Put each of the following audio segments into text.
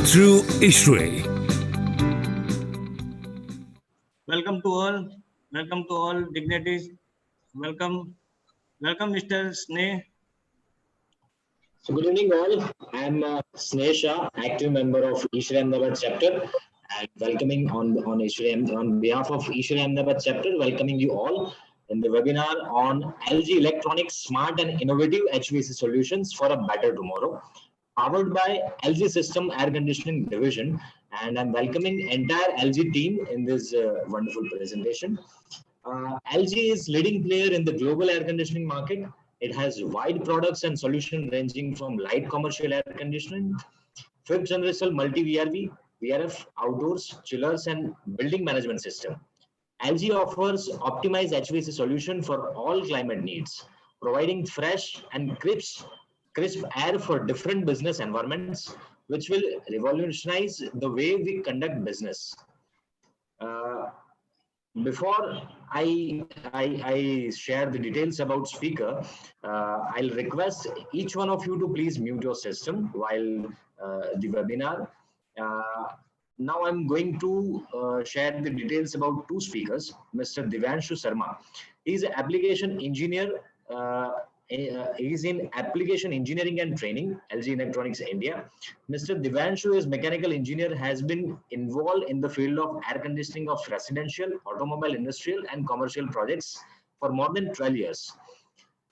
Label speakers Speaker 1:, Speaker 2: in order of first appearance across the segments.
Speaker 1: through ISHRAE.
Speaker 2: Welcome to all dignitaries. Welcome, Mr. Sneh.
Speaker 3: So good evening all. I am Sneh Shah, active member of ISHRAE Ahmedabad chapter, and welcoming on behalf of ISHRAE Ahmedabad chapter, welcoming you all in the webinar on LG Electronics Smart and Innovative HVAC Solutions for a Better Tomorrow, powered by LG System Air Conditioning Division, and I'm welcoming entire LG team in this wonderful presentation. LG is leading player in the global air conditioning market. It has wide products and solution ranging from light commercial air conditioning, fifth generation multi-VRV, VRF, outdoors, chillers, and building management system. LG offers optimized HVAC solution for all climate needs, providing fresh and crisp air for different business environments, which will revolutionize the way we conduct business. Before I share the details about speaker, I'll request each one of you to please mute your system while the webinar. Now I'm going to share the details about two speakers, Mr. Divyanshu Sharma. He's an application engineer. He's in application engineering and training, LG Electronics India. Mr. Divyanshu is mechanical engineer, has been involved in the field of air conditioning of residential, automobile, industrial, and commercial projects for more than 12 years.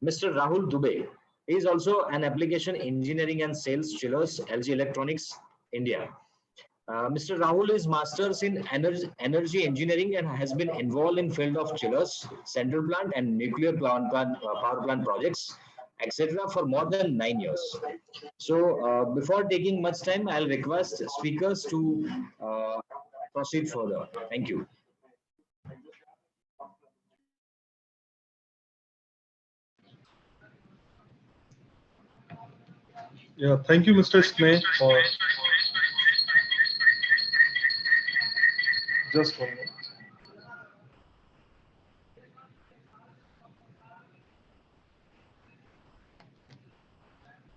Speaker 3: Mr. Rahul Dubey is also an application engineering and sales chillers, LG Electronics India. Mr. Rahul is masters in energy engineering and has been involved in field of chillers, central plant and nuclear power plant projects, etc. for more than 9 years. So before taking much time, I'll request speakers to proceed further. Thank you.
Speaker 4: Yeah, thank you, Mr. Sneh, for just 1 minute.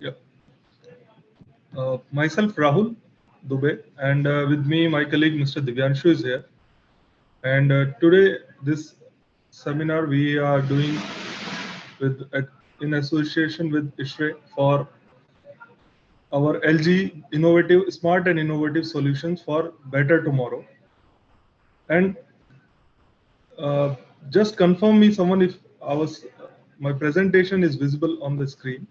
Speaker 4: Yeah. Myself, Rahul Dubey, and with me, my colleague, Mr. Divyanshu is here. And today, this seminar we are doing in association with ISHRAE for our LG smart and innovative solutions for better tomorrow. And just confirm me someone if my presentation is visible on the screen.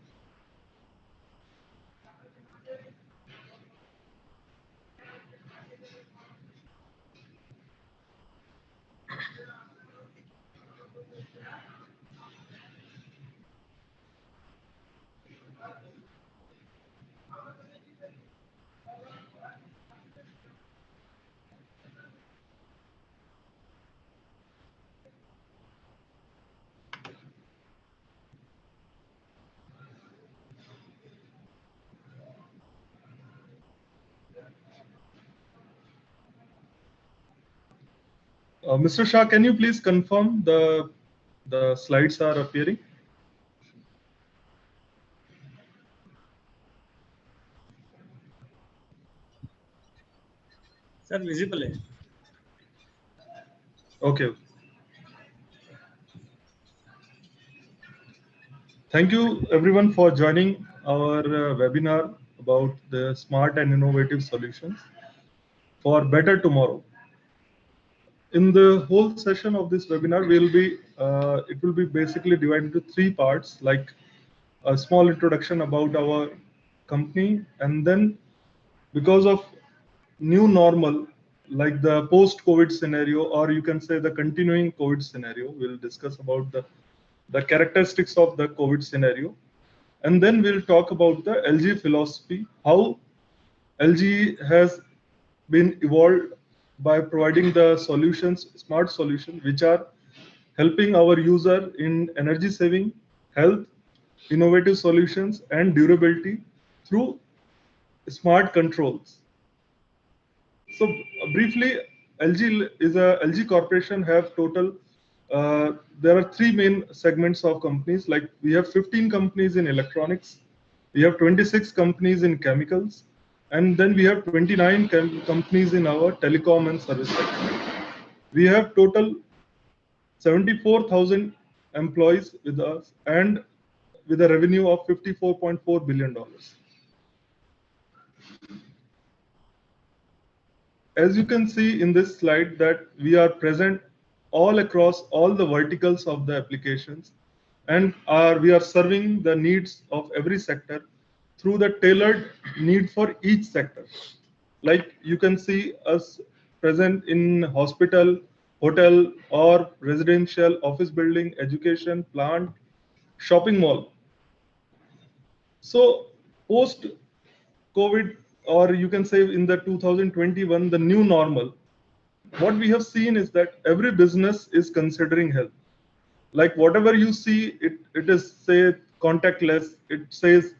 Speaker 4: Mr. Shah, can you please confirm the slides are appearing?
Speaker 2: Sir, visible.
Speaker 4: Okay. Thank you everyone for joining our webinar about the smart and innovative solutions for better tomorrow. In the whole session of this webinar, it will be basically divided into 3 parts, like a small introduction about our company, and then because of new normal, like the post-COVID scenario, or you can say the continuing COVID scenario, we'll discuss about the characteristics of the COVID scenario. And then we'll talk about the LG philosophy, how LG has been evolved by providing the solutions, smart solutions, which are helping our user in energy saving, health, innovative solutions, and durability through smart controls. So briefly, LG Corporation have total. There are 3 main segments of companies. Like we have 15 companies in electronics, we have 26 companies in chemicals, And then we have 29 companies in our telecom and service sector. We have total 74,000 employees with us and with a revenue of $54.4 billion. As you can see in this slide that we are present all across all the verticals of the applications, and we are serving the needs of every sector through the tailored need for each sector. Like you can see us present in hospital, hotel, or residential, office building, education, plant, shopping mall. So post COVID, or you can say in the 2021, the new normal, what we have seen is that every business is considering health. Like whatever you see, it is say contactless, it says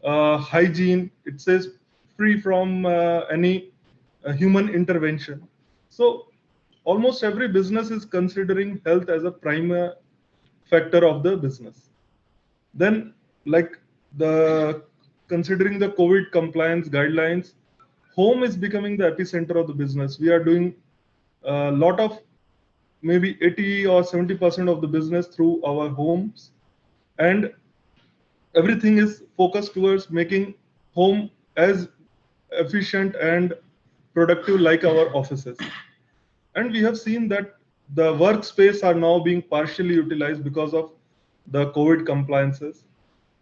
Speaker 4: hygiene, it says free from any human intervention. So almost every business is considering health as a prime factor of the business. Then, like the considering the COVID compliance guidelines, home is becoming the epicenter of the business. We are doing a lot of maybe 80 or 70% of the business through our homes, and everything is focused towards making home as efficient and productive like our offices. And we have seen that the workspace are now being partially utilized because of the COVID compliances,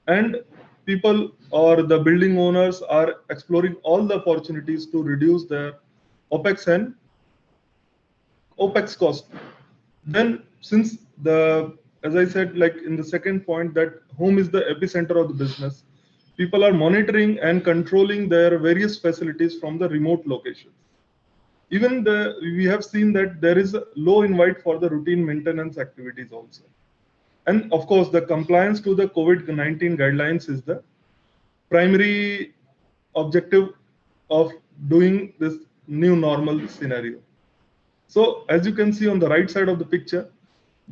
Speaker 4: and people or the building owners are exploring all the opportunities to reduce their OPEX and OPEX cost. Then since as I said, like in the second point, that home is the epicenter of the business, people are monitoring and controlling their various facilities from the remote locations. Even we have seen that there is a low invite for the routine maintenance activities also. And of course, the compliance to the COVID-19 guidelines is the primary objective of doing this new normal scenario. So as you can see on the right side of the picture,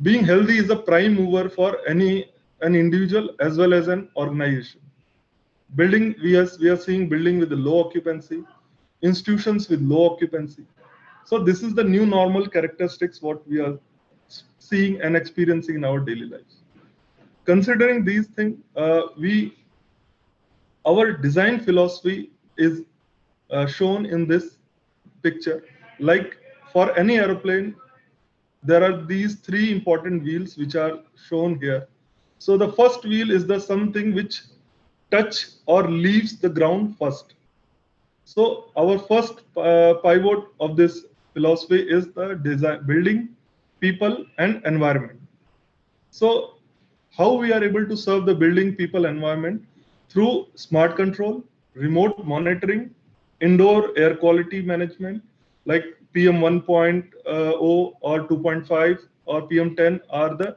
Speaker 4: being healthy is a prime mover for an individual as well as an organization. Building, we are seeing building with a low occupancy, institutions with low occupancy. So this is the new normal characteristics what we are seeing and experiencing in our daily lives. Considering these things, our design philosophy is shown in this picture. Like for any airplane, there are these three important wheels which are shown here. So the first wheel is the something which touch or leaves the ground first. So our first pivot of this philosophy is the design, building, people, and environment. So how we are able to serve the building, people, environment through smart control, remote monitoring, indoor air quality management, like PM 1.0 or 2.5 or PM10 are the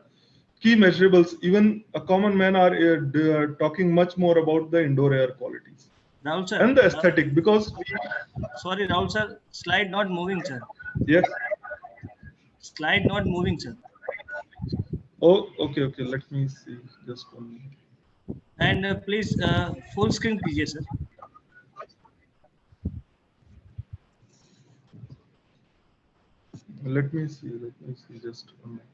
Speaker 4: key measurables. Even a common man are talking much more about the indoor air qualities.
Speaker 2: Rahul sir.
Speaker 4: And the aesthetic, because
Speaker 2: Sorry, Rahul sir, slide not moving, sir.
Speaker 4: Yes.
Speaker 2: Slide not moving, sir.
Speaker 4: Oh, okay. Let me see. Just 1 minute.
Speaker 2: And please full screen कीजिए, sir.
Speaker 4: Let me see. Just 1 minute.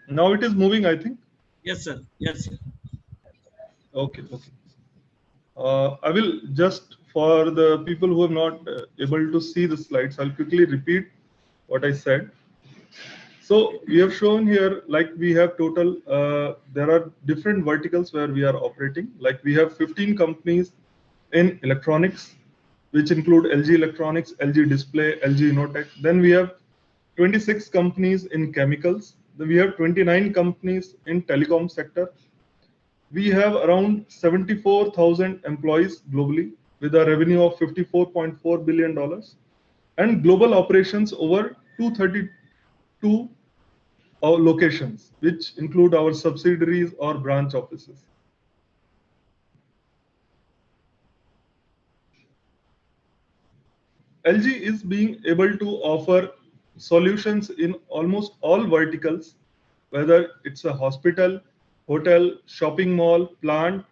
Speaker 4: Now it is moving, I think.
Speaker 2: Yes, sir. Yes, sir.
Speaker 4: Okay. I will just, for the people who are not able to see the slides, I'll quickly repeat what I said. So we have shown here, like we have total, there are different verticals where we are operating. Like we have 15 companies in electronics, which include LG Electronics, LG Display, LG Innotech. Then we have 26 companies in chemicals. Then we have 29 companies in telecom sector. We have around 74,000 employees globally with a revenue of $54.4 billion and global operations over 232 locations, which include our subsidiaries or branch offices. LG is being able to offer solutions in almost all verticals, whether it's a hospital, hotel, shopping mall, plant,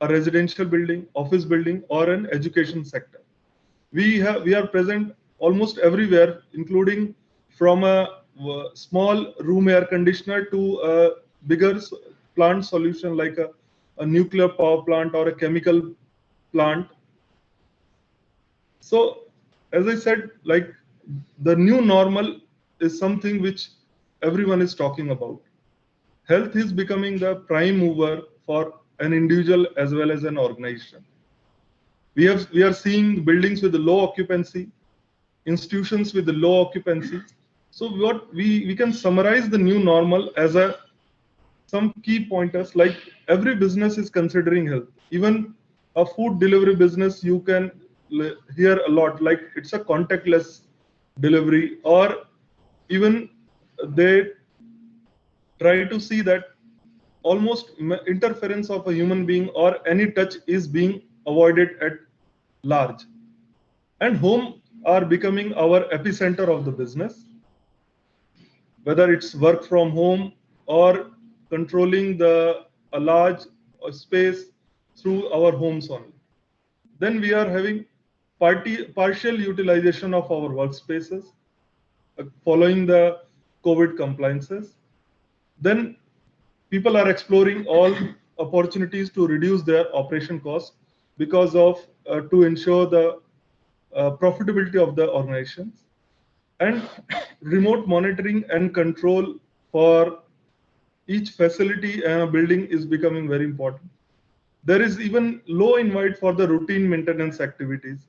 Speaker 4: a residential building, office building, or an education sector. We are present almost everywhere, including from a small room air conditioner to a bigger plant solution like a nuclear power plant or a chemical plant. So, as I said, like the new normal is something which everyone is talking about. Health is becoming the prime mover for an individual as well as an organization. We are seeing buildings with a low occupancy, institutions with a low occupancy. So what we can summarize the new normal as some key pointers, like every business is considering health. Even a food delivery business, you can hear a lot, like it's a contactless delivery, or even they try to see that almost interference of a human being or any touch is being avoided at large. And home are becoming our epicenter of the business, whether it's work from home or controlling a large space through our homes only. Then we are having partial utilization of our workspaces following the COVID compliances. Then people are exploring all opportunities to reduce their operation costs because of to ensure the profitability of the organizations. And remote monitoring and control for each facility and a building is becoming very important. There is even low invite for the routine maintenance activities.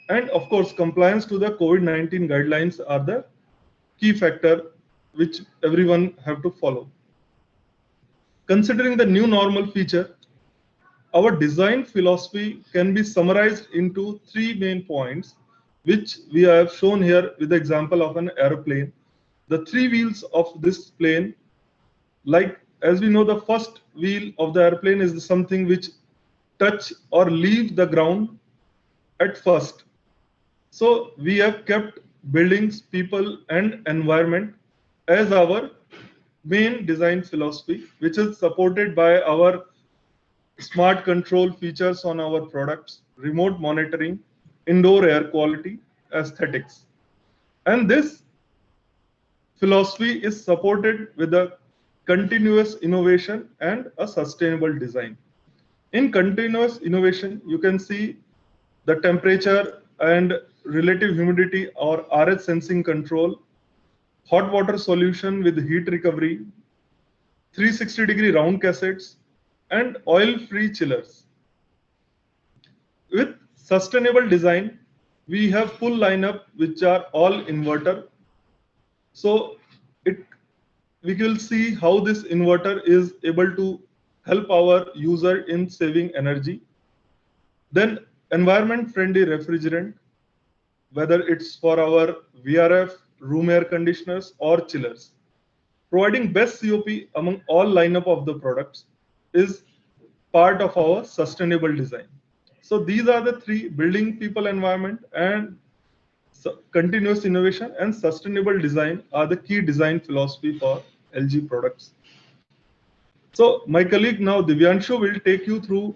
Speaker 4: And of course, compliance to the COVID-19 guidelines are the key factor which everyone have to follow. Considering the new normal feature, our design philosophy can be summarized into three main points, which we have shown here with the example of an airplane. The three wheels of this plane, like as we know, the first wheel of the airplane is something which touch or leave the ground at first. So we have kept buildings, people, and environment as our main design philosophy, which is supported by our smart control features on our products, remote monitoring, indoor air quality, aesthetics. And this philosophy is supported with a continuous innovation and a sustainable design. In continuous innovation, you can see the temperature and relative humidity or RH sensing control, hot water solution with heat recovery, 360-degree round cassettes, and oil-free chillers. With sustainable design, we have full lineup which are all inverter. So we will see how this inverter is able to help our user in saving energy. Then environment-friendly refrigerant, whether it's for our VRF, room air conditioners, or chillers. Providing best COP among all lineup of the products is part of our sustainable design. So these are the three: building, people, environment, and continuous innovation and sustainable design are the key design philosophy for LG products. So my colleague now, Divyanshu, will take you through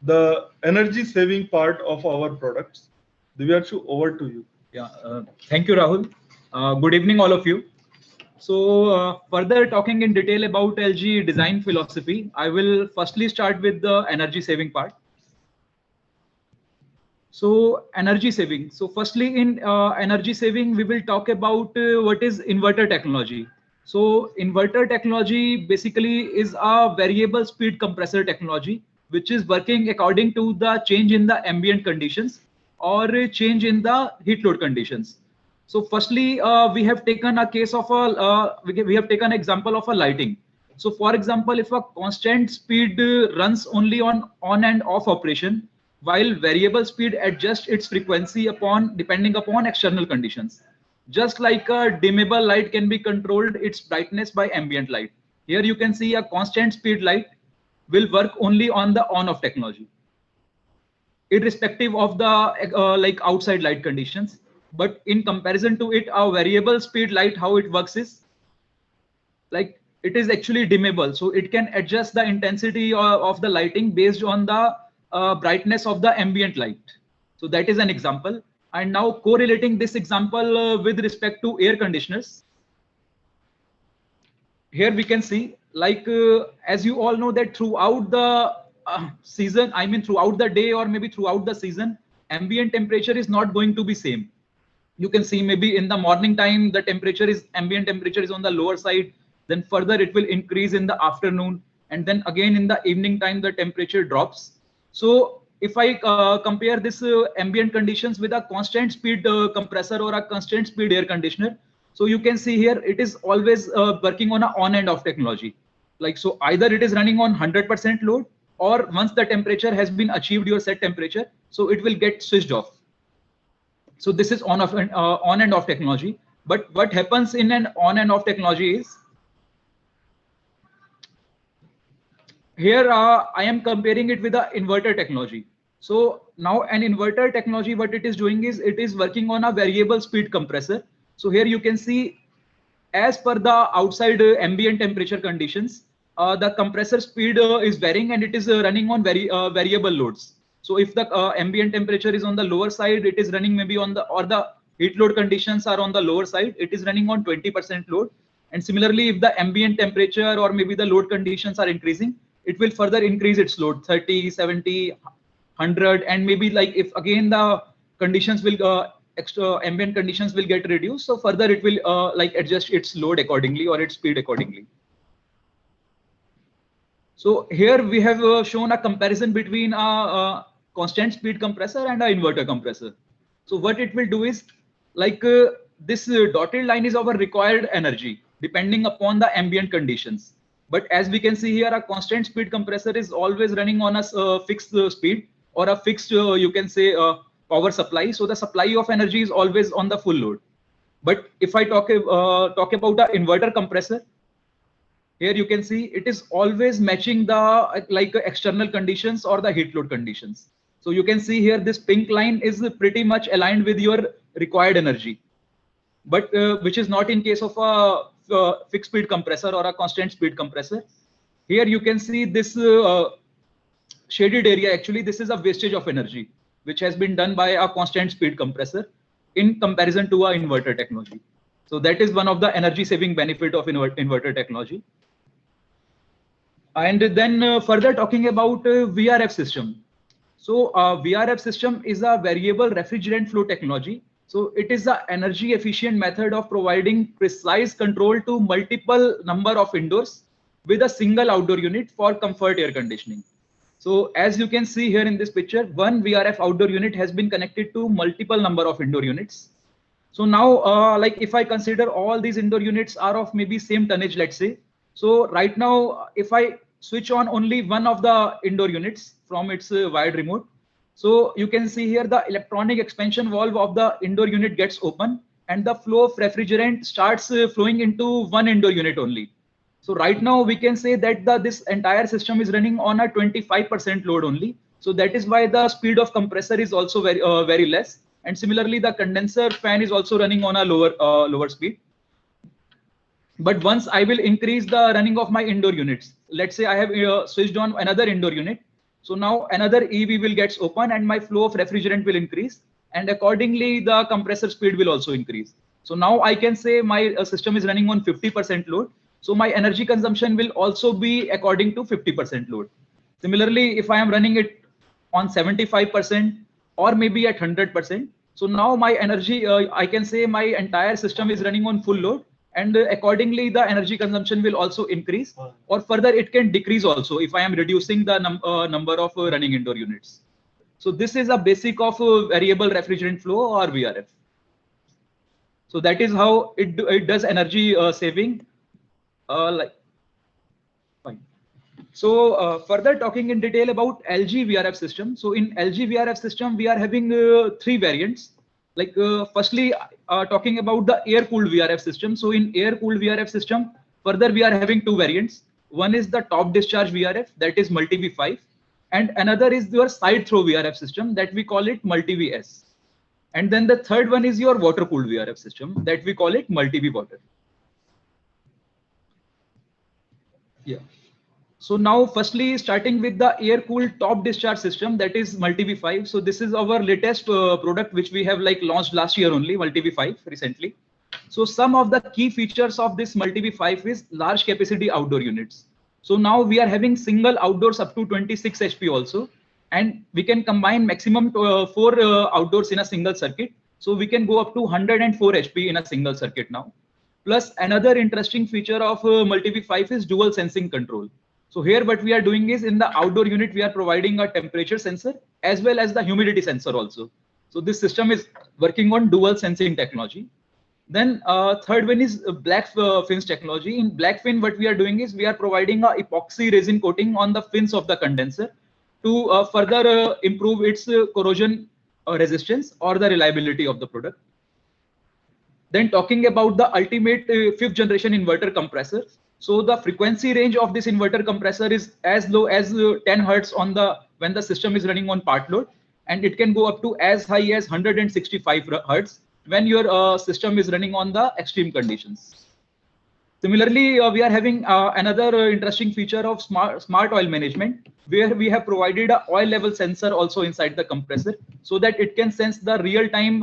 Speaker 4: the energy saving part of our products. Divyanshu, over to you.
Speaker 1: Yeah, thank you, Rahul. Good evening, all of you. So further talking in detail about LG design philosophy, I will firstly start with the energy saving part. So energy saving. So firstly in energy saving, we will talk about what is inverter technology. So inverter technology basically is a variable speed compressor technology, which is working according to the change in the ambient conditions or change in the heat load conditions. So firstly, we have taken a case of we have taken example of a lighting. So for example, if a constant speed runs only on and off operation, while variable speed adjusts its frequency depending upon external conditions. Just like a dimmable light can be controlled its brightness by ambient light. Here you can see a constant speed light will work only on the on-off technology, irrespective of the like outside light conditions. But in comparison to it, our variable speed light, how it works is like it is actually dimmable, so it can adjust the intensity of the lighting based on the brightness of the ambient light. So that is an example. And now correlating this example with respect to air conditioners, here we can see like as you all know that throughout the season, I mean throughout the day or maybe throughout the season, ambient temperature is not going to be same. You can see maybe in the morning time the ambient temperature is on the lower side, then further it will increase in the afternoon, and then again in the evening time the temperature drops. So if I compare this ambient conditions with a constant speed compressor or a constant speed air conditioner, so you can see here it is always working on a on and off technology. Like, so either it is running on 100% load, or once the temperature has been achieved your set temperature, so it will get switched off. So this is on and off technology. But what happens in an on and off technology is, here I am comparing it with the inverter technology. So now an inverter technology, what it is doing is it is working on a variable speed compressor. So here you can see, as per the outside ambient temperature conditions, the compressor speed is varying, and it is running on variable loads. So if the ambient temperature is on the lower side, it is running maybe on the heat load conditions are on the lower side, it is running on 20% load. And similarly, if the ambient temperature or maybe the load conditions are increasing, it will further increase its load 30, 70, 100, and maybe like if again the conditions will extra ambient conditions will get reduced, so further it will like adjust its load accordingly or its speed accordingly. So here we have shown a comparison between a constant speed compressor and an inverter compressor. So what it will do is like this dotted line is our required energy depending upon the ambient conditions. But as we can see here, a constant speed compressor is always running on a fixed speed or a fixed, you can say, power supply. So the supply of energy is always on the full load. But if I talk about the inverter compressor, here you can see it is always matching the like external conditions or the heat load conditions. So you can see here this pink line is pretty much aligned with your required energy, but which is not in case of a fixed speed compressor or a constant speed compressor. Here you can see this shaded area, actually this is a wastage of energy which has been done by a constant speed compressor in comparison to a inverter technology. So that is one of the energy saving benefit of inverter technology. And then further talking about VRF system. So VRF system is a variable refrigerant flow technology. So it is an energy efficient method of providing precise control to multiple number of indoors with a single outdoor unit for comfort air conditioning. So as you can see here in this picture, one VRF outdoor unit has been connected to multiple number of indoor units. So now like if I consider all these indoor units are of maybe same tonnage, let's say. So right now, if I switch on only one of the indoor units from its wired remote, so you can see here the electronic expansion valve of the indoor unit gets open and the flow of refrigerant starts flowing into one indoor unit only. So right now we can say that this entire system is running on a 25% load only. So that is why the speed of compressor is also very less. And similarly, the condenser fan is also running on a lower speed. But once I will increase the running of my indoor units, let's say I have switched on another indoor unit. So now another EV will get open and my flow of refrigerant will increase, and accordingly the compressor speed will also increase. So now I can say my system is running on 50% load. So my energy consumption will also be according to 50% load. Similarly, if I am running it on 75% or maybe at 100%, so now my energy, I can say my entire system is running on full load, and accordingly the energy consumption will also increase, or further it can decrease also if I am reducing the number of running indoor units. So this is a basic of variable refrigerant flow or VRF. So that is how it does energy saving. So further talking in detail about LG VRF system. So in LG VRF system, we are having three variants. Like firstly, talking about the air-cooled VRF system. So in air-cooled VRF system, further we are having two variants. One is the top discharge VRF, that is Multi-V5, and another is your side throw VRF system, that we call it Multi-V-S. And then the third one is your water-cooled VRF system, that we call it Multi-V-Water. Yeah. So now, firstly, starting with the air-cooled top discharge system, that is Multi-V5. So this is our latest product, which we have like launched last year only, Multi-V5 recently. So some of the key features of this Multi-V5 is large capacity outdoor units. So now we are having single outdoors up to 26 HP also, and we can combine maximum four outdoors in a single circuit. So we can go up to 104 HP in a single circuit now. Plus another interesting feature of Multi-V5 is dual sensing control. So here what we are doing is in the outdoor unit, we are providing a temperature sensor as well as the humidity sensor also. So this system is working on dual sensing technology. Then third one is black fins technology. In black fin, what we are doing is we are providing a epoxy resin coating on the fins of the condenser to further improve its corrosion resistance or the reliability of the product. Then talking about the ultimate fifth generation inverter compressor. So the frequency range of this inverter compressor is as low as 10 hertz on the when the system is running on part load, and it can go up to as high as 165 hertz when your system is running on the extreme conditions. Similarly, we are having another interesting feature of smart oil management, where we have provided a oil level sensor also inside the compressor, so that it can sense the real-time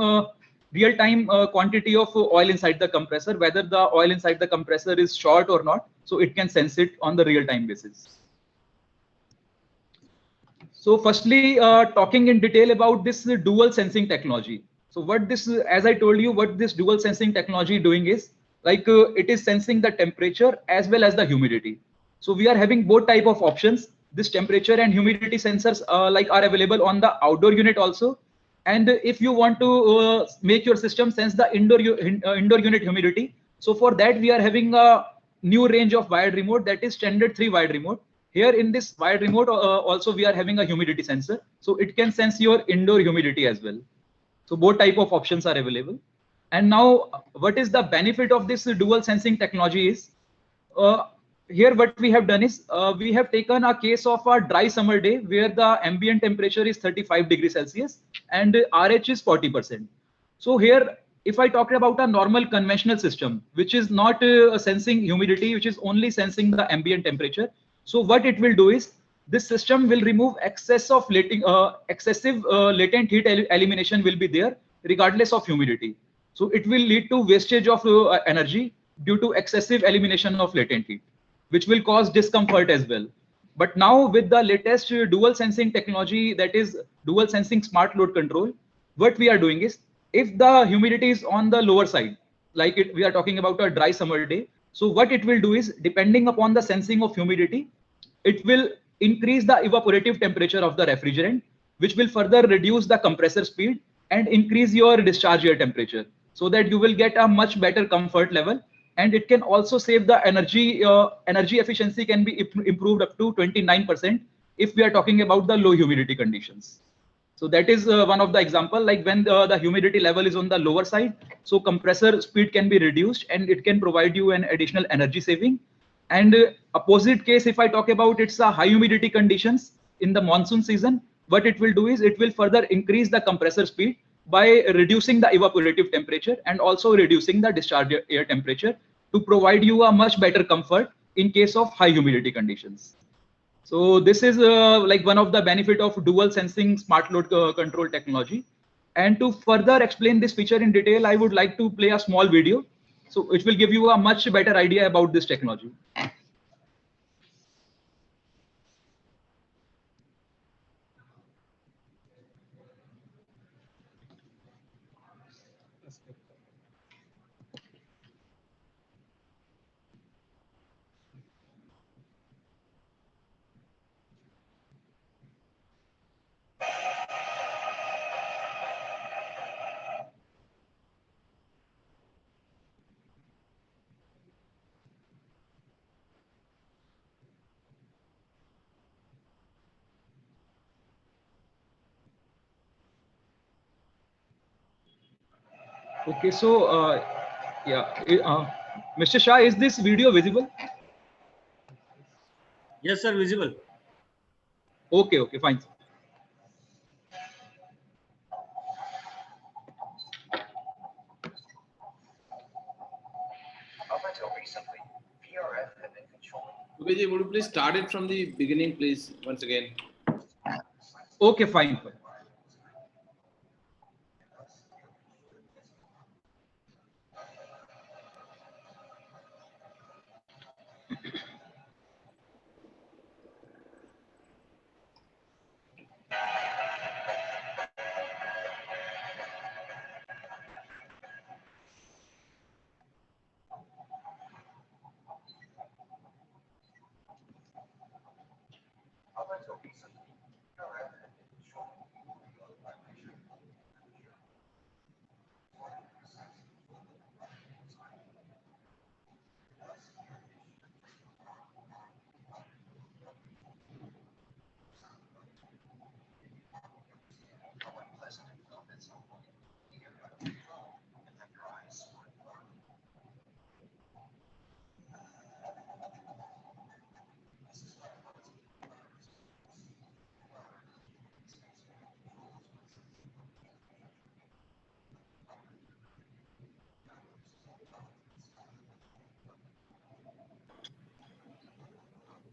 Speaker 1: quantity of oil inside the compressor, whether the oil inside the compressor is short or not. So it can sense it on the real-time basis. So firstly, talking in detail about this dual sensing technology. So what this, as I told you, what this dual sensing technology doing is like it is sensing the temperature as well as the humidity. So we are having both type of options. This temperature and humidity sensors like are available on the outdoor unit also. And if you want to make your system sense the indoor unit humidity, so for that we are having a new range of wired remote, that is standard 3 wired remote. Here in this wired remote also we are having a humidity sensor, so it can sense your indoor humidity as well. So both type of options are available. And now what is the benefit of this dual sensing technology is, here what we have done is we have taken a case of a dry summer day where the ambient temperature is 35 degrees Celsius and RH is 40%. So here, if I talk about a normal conventional system, which is not sensing humidity, which is only sensing the ambient temperature. So what it will do is this system will remove excessive latent heat elimination will be there regardless of humidity. So it will lead to wastage of energy due to excessive elimination of latent heat, which will cause discomfort as well. But now with the latest dual sensing technology, that is dual sensing smart load control, what we are doing is if the humidity is on the lower side, like we are talking about a dry summer day. So what it will do is, depending upon the sensing of humidity, it will increase the evaporative temperature of the refrigerant, which will further reduce the compressor speed and increase your discharge air temperature, so that you will get a much better comfort level. And it can also save the energy. Energy efficiency can be improved up to 29% if we are talking about the low humidity conditions. So that is one of the example, like when the humidity level is on the lower side, so compressor speed can be reduced and it can provide you an additional energy saving. And opposite case, if I talk about it's a high humidity conditions in the monsoon season, what it will do is it will further increase the compressor speed by reducing the evaporative temperature and also reducing the discharge air temperature to provide you a much better comfort in case of high humidity conditions. So this is like one of the benefit of dual sensing smart load control technology. And to further explain this feature in detail, I would like to play a small video, so which will give you a much better idea about this technology. Okay, so yeah, Mr. Shah, is this video visible?
Speaker 2: Yes, sir, visible.
Speaker 1: Okay, okay, fine.
Speaker 5: Vijay, would you please start it from the beginning, please, once again?
Speaker 1: Okay, fine, fine.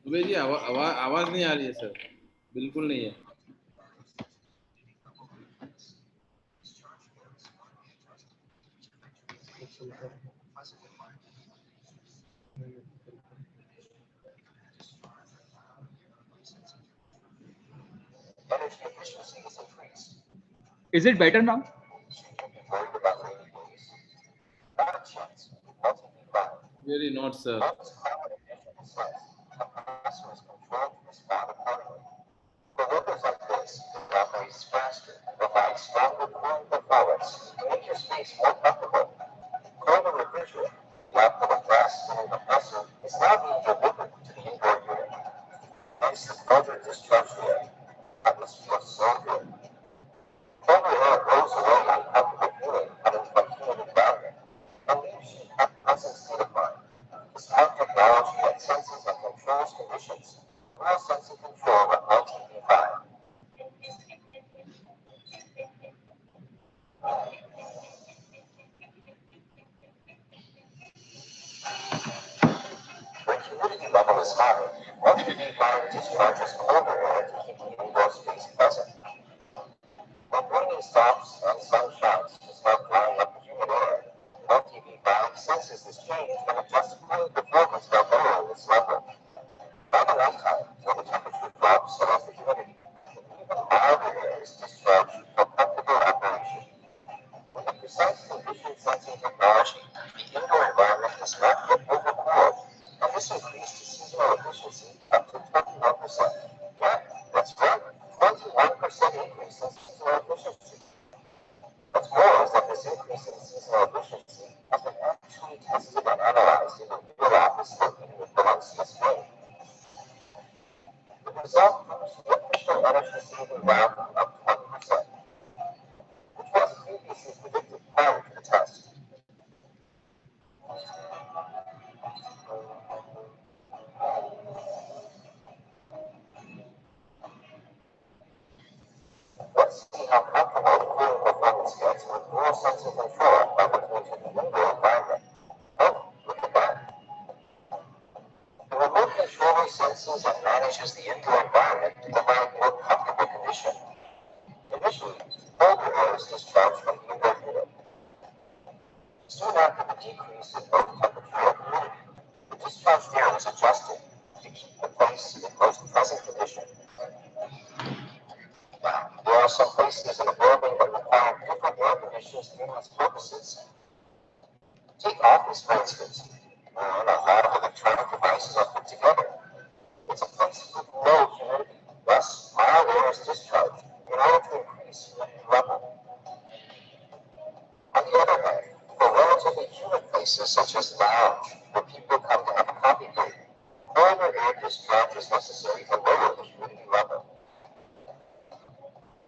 Speaker 5: सुबह जी आवाज नहीं आ रही है sir, बिल्कुल नहीं है.
Speaker 1: Is it better now?
Speaker 5: Really not, sir.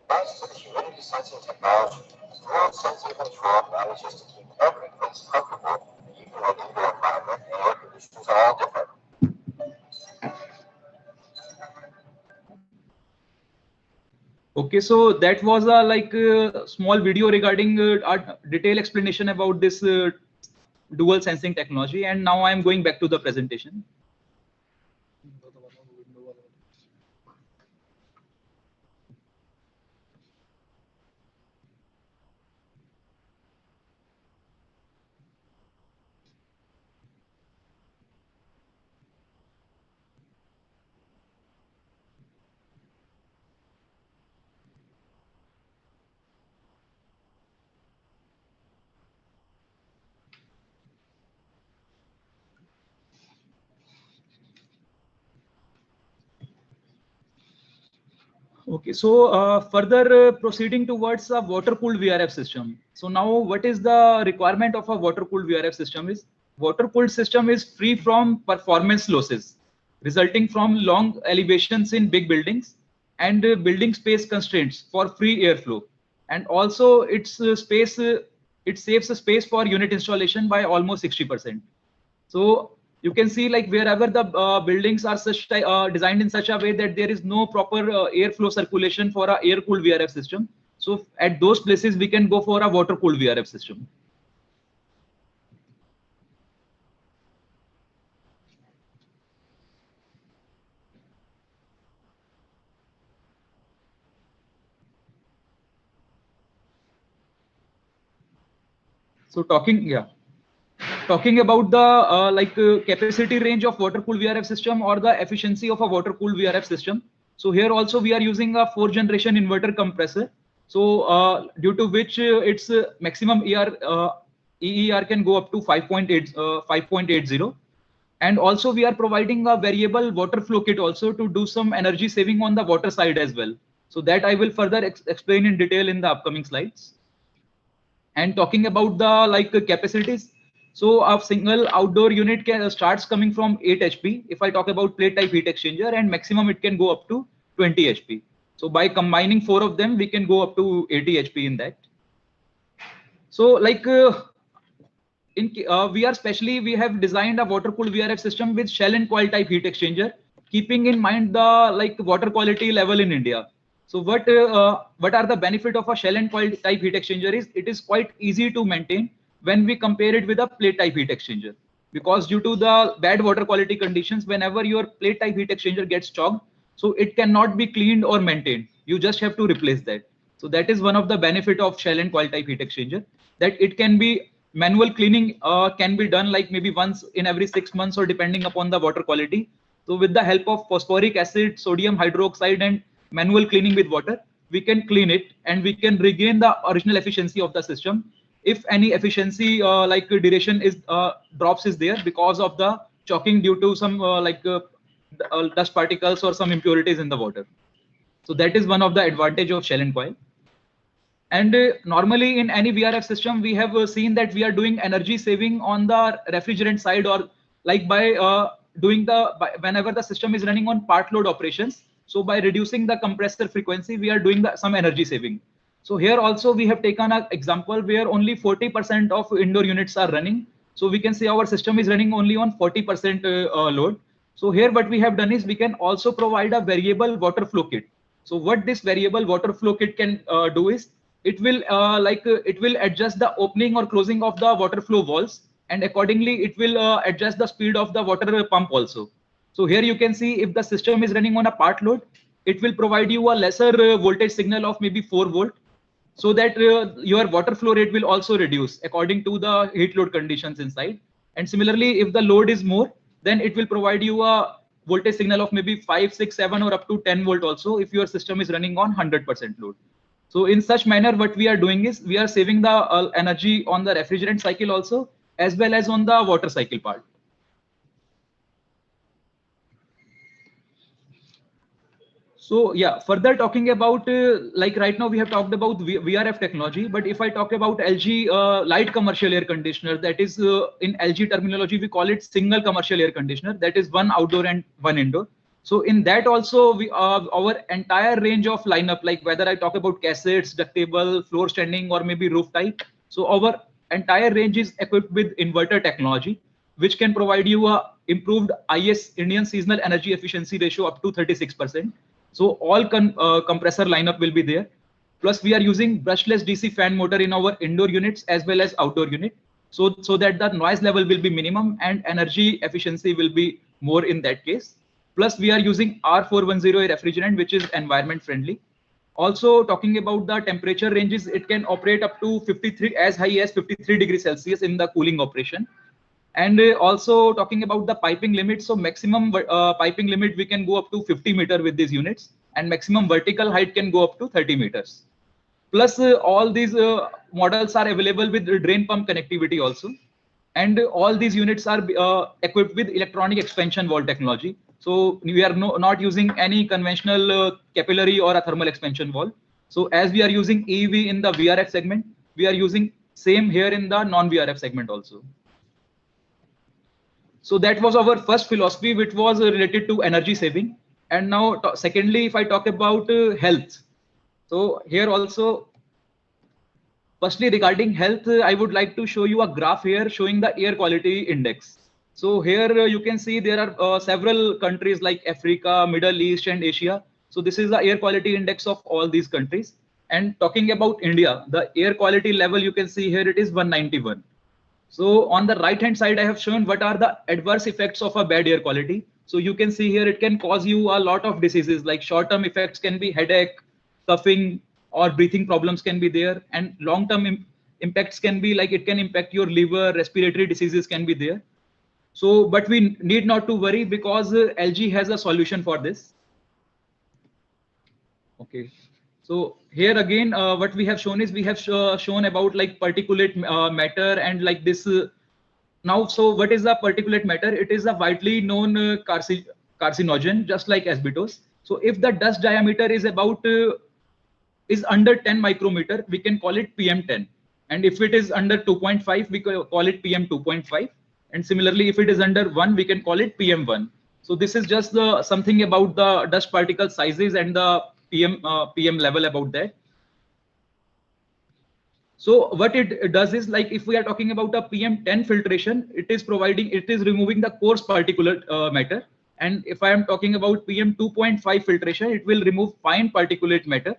Speaker 6: Thanks to the humidity sensing technology, remote sensing control manages to keep every place comfortable, even when indoor environment and air conditions are all different.
Speaker 1: Okay, so that was a small video regarding a detailed explanation about this dual sensing technology, and now I am going back to the presentation. Okay, so further proceeding towards a water-cooled VRF system. So now what is the requirement of a water-cooled VRF system is, water-cooled system is free from performance losses resulting from long elevations in big buildings and building space constraints for free airflow. And also it saves the space for unit installation by almost 60%. So you can see like wherever the buildings are designed in such a way that there is no proper airflow circulation for a air cooled VRF system. So at those places we can go for a water cooled VRF system. So talking about the capacity range of water cooled VRF system or the efficiency of a water cooled VRF system. So here also we are using a 4th generation inverter compressor. So due to which its maximum EER can go up to 5.80. And also we are providing a variable water flow kit also to do some energy saving on the water side as well. So that I will further explain in detail in the upcoming slides. And talking about the capacities, so a single outdoor unit starts coming from 8 HP if I talk about plate type heat exchanger, and maximum it can go up to 20 HP. So by combining 4 of them, we can go up to 80 HP in that. So we have designed a water cooled VRF system with shell and coil type heat exchanger, keeping in mind the water quality level in India. So what are the benefit of a shell and coil type heat exchanger is, it is quite easy to maintain when we compare it with a plate type heat exchanger, because due to the bad water quality conditions, whenever your plate type heat exchanger gets clogged, so it cannot be cleaned or maintained. You just have to replace that. So that is one of the benefit of shell and coil type heat exchanger, that it can be manual cleaning can be done like maybe once in every 6 months or depending upon the water quality. So with the help of phosphoric acid, sodium hydroxide and manual cleaning with water, we can clean it and we can regain the original efficiency of the system if any efficiency duration is drops is there because of the choking due to some dust particles or some impurities in the water. So that is one of the advantage of shell and coil. And normally in any VRF system, we have seen that we are doing energy saving on the refrigerant side, or like by whenever the system is running on part load operations. So by reducing the compressor frequency, we are doing some energy saving. So here also we have taken an example where only 40% of indoor units are running. So we can say our system is running only on 40% load. So here what we have done is we can also provide a variable water flow kit. So what this variable water flow kit can do is, it will adjust the opening or closing of the water flow valves, and accordingly it will adjust the speed of the water pump also. So here you can see if the system is running on a part load, it will provide you a lesser voltage signal of maybe 4 volt, so that your water flow rate will also reduce according to the heat load conditions inside. And similarly, if the load is more, then it will provide you a voltage signal of maybe 5, 6, 7 or up to 10 volt also if your system is running on 100% load. So in such manner, what we are doing is we are saving the energy on the refrigerant cycle also, as well as on the water cycle part. So yeah, further talking about right now we have talked about VRF technology, but if I talk about LG light commercial air conditioner, that is in LG terminology we call it single commercial air conditioner, that is one outdoor and one indoor. So in that also, we our entire range of lineup, like whether I talk about cassettes, ductable, floor standing, or maybe roof type. So our entire range is equipped with inverter technology, which can provide you a improved IS Indian seasonal energy efficiency ratio up to 36%. So all compressor lineup will be there. Plus we are using brushless DC fan motor in our indoor units as well as outdoor unit. So that the noise level will be minimum and energy efficiency will be more in that case. Plus we are using R410A refrigerant, which is environment friendly. Also talking about the temperature ranges, it can operate up to 53, as high as 53 degrees Celsius in the cooling operation. And also talking about the piping limit, so maximum piping limit we can go up to 50 meter with these units, and maximum vertical height can go up to 30 meters. Plus all these models are available with drain pump connectivity also, and all these units are equipped with electronic expansion valve technology. So we are not using any conventional capillary or a thermal expansion valve. So as we are using EV in the VRF segment, we are using same here in the non-VRF segment also. So that was our first philosophy, which was related to energy saving. And now, secondly, if I talk about health, so here also, firstly regarding health, I would like to show you a graph here showing the air quality index. So here you can see there are several countries like Africa, Middle East, and Asia. So this is the air quality index of all these countries. And talking about India, the air quality level you can see here, it is 191. So on the right hand side, I have shown what are the adverse effects of a bad air quality. So you can see here, it can cause you a lot of diseases, like short-term effects can be headache, coughing, or breathing problems can be there. And long-term impacts can be like, it can impact your liver, respiratory diseases can be there. So, but we need not to worry because LG has a solution for this. Okay. So here again, what we have shown is we have shown about like particulate matter and like this. Now, so what is the particulate matter? It is a widely known carcinogen, just like asbestos. So if the dust diameter is about is under 10 micrometer, we can call it PM10. And if it is under 2.5, we call it PM2.5. And similarly, if it is under 1, we can call it PM1. So this is just the something about the dust particle sizes and the PM level about that. So what it does is, like if we are talking about a PM10 filtration, it is removing the coarse particulate matter. And if I am talking about PM2.5 filtration, it will remove fine particulate matter.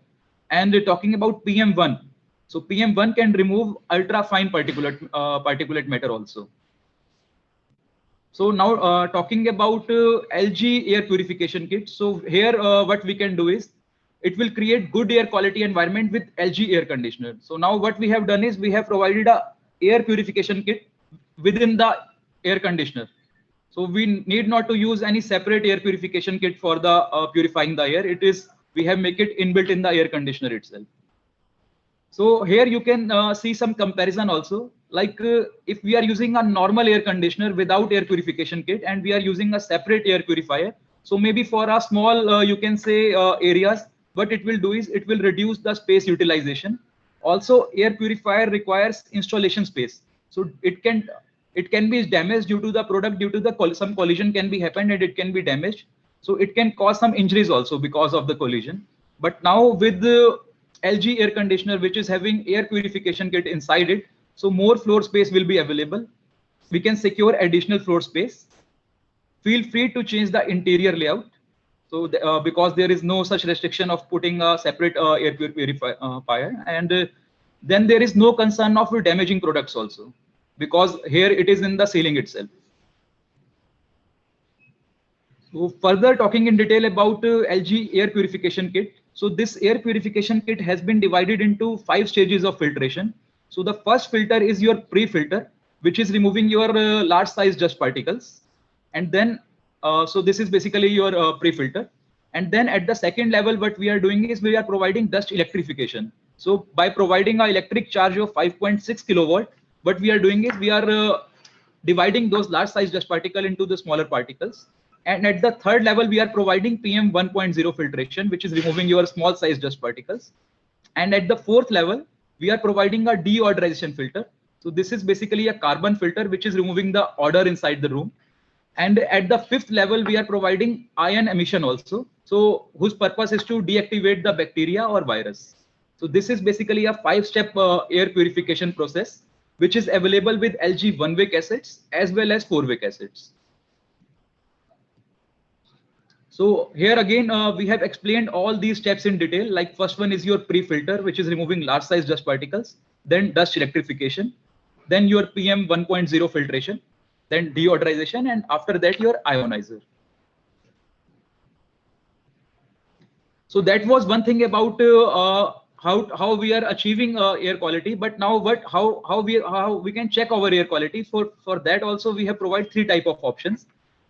Speaker 1: And talking about PM1, so PM1 can remove ultra fine particulate matter also. So now talking about LG air purification kit. So here what we can do is, it will create good air quality environment with LG air conditioner. So now what we have done is we have provided a air purification kit within the air conditioner. So we need not to use any separate air purification kit for the purifying the air. We have make it inbuilt in the air conditioner itself. So here you can see some comparison also. Like if we are using a normal air conditioner without air purification kit and we are using a separate air purifier. So maybe for a small, you can say areas, what it will do is it will reduce the space utilization. Also, air purifier requires installation space. So it can be damaged due to the product, due to the some collision can be happened and it can be damaged. So it can cause some injuries also because of the collision. But now with the LG air conditioner, which is having air purification kit inside it, so more floor space will be available. We can secure additional floor space. Feel free to change the interior layout. So because there is no such restriction of putting a separate air purifier, and then there is no concern of damaging products also, because here it is in the ceiling itself. So further talking in detail about LG air purification kit. So this air purification kit has been divided into 5 stages of filtration. So the first filter is your pre-filter, which is removing your large size dust particles. And then, so this is basically your pre-filter. And then at the second level, what we are doing is we are providing dust electrification. So by providing an electric charge of 5.6 kilowatt, what we are doing is we are dividing those large size dust particles into the smaller particles. And at the third level, we are providing PM 1.0 filtration, which is removing your small size dust particles. And at the fourth level, we are providing a deodorization filter. So this is basically a carbon filter, which is removing the odor inside the room. And at the 5th level, we are providing ion emission also. So whose purpose is to deactivate the bacteria or virus. So this is basically a 5-step air purification process, which is available with LG 1-way cassettes as well as 4-way cassettes. So here again, we have explained all these steps in detail. Like first one is your pre-filter, which is removing large size dust particles, then dust electrification, then your PM 1.0 filtration, then deodorization, and after that your ionizer. So that was one thing about how we are achieving air quality. But now how we can check our air quality. For that also we have provided 3 type of options.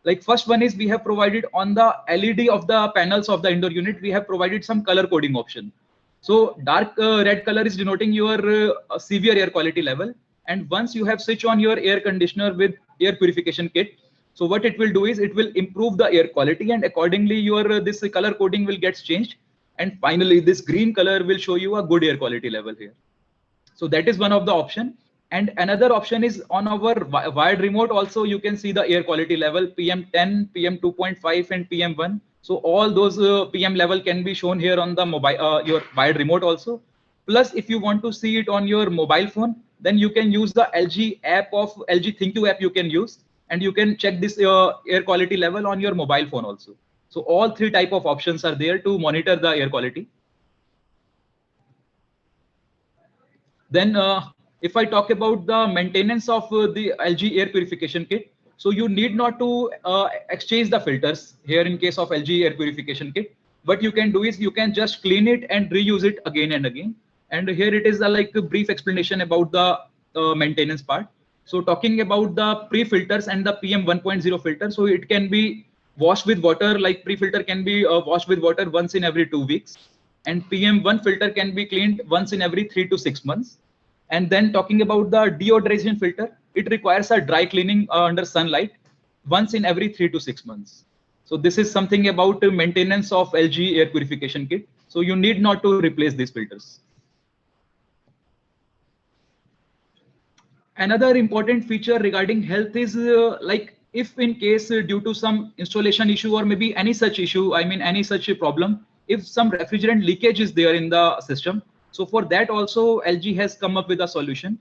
Speaker 1: Like first one is we have provided on the LED of the panels of the indoor unit, we have provided some color coding option. So dark red color is denoting your severe air quality level. And once you have switched on your air conditioner with air purification kit, so what it will do is it will improve the air quality, and accordingly your this color coding will get changed. And finally this green color will show you a good air quality level here. So that is one of the option. And another option is on our wired remote also you can see the air quality level, PM10, PM2.5 and PM1. So all those PM level can be shown here on the mobile your wired remote also. Plus if you want to see it on your mobile phone, then you can use the LG app of LG ThinQ app you can use, and you can check this air quality level on your mobile phone also. So all 3 type of options are there to monitor the air quality. Then if I talk about the maintenance of the LG air purification kit, so you need not to exchange the filters here in case of LG air purification kit. What you can do is you can just clean it and reuse it again and again. And here it is like a brief explanation about the maintenance part. So talking about the pre-filters and the PM 1.0 filter, so it can be washed with water, like pre-filter can be washed with water once in every 2 weeks. And PM1 filter can be cleaned once in every 3 to 6 months. And then talking about the deodorization filter, it requires a dry cleaning under sunlight once in every 3 to 6 months. So this is something about maintenance of LG air purification kit. So you need not to replace these filters. Another important feature regarding health is like if in case due to some installation issue or maybe any such issue, I mean any such a problem, if some refrigerant leakage is there in the system, so for that also LG has come up with a solution.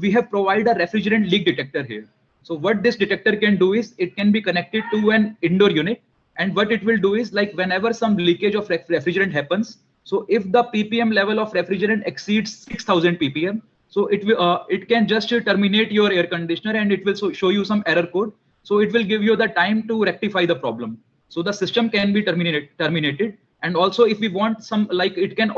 Speaker 1: We have provided a refrigerant leak detector here. So what this detector can do is it can be connected to an indoor unit, and what it will do is like whenever some leakage of refrigerant happens, so if the ppm level of refrigerant exceeds 6000 ppm, so it can just terminate your air conditioner, and it will show you some error code. So it will give you the time to rectify the problem. So the system can be terminated. And also if we want some, like it can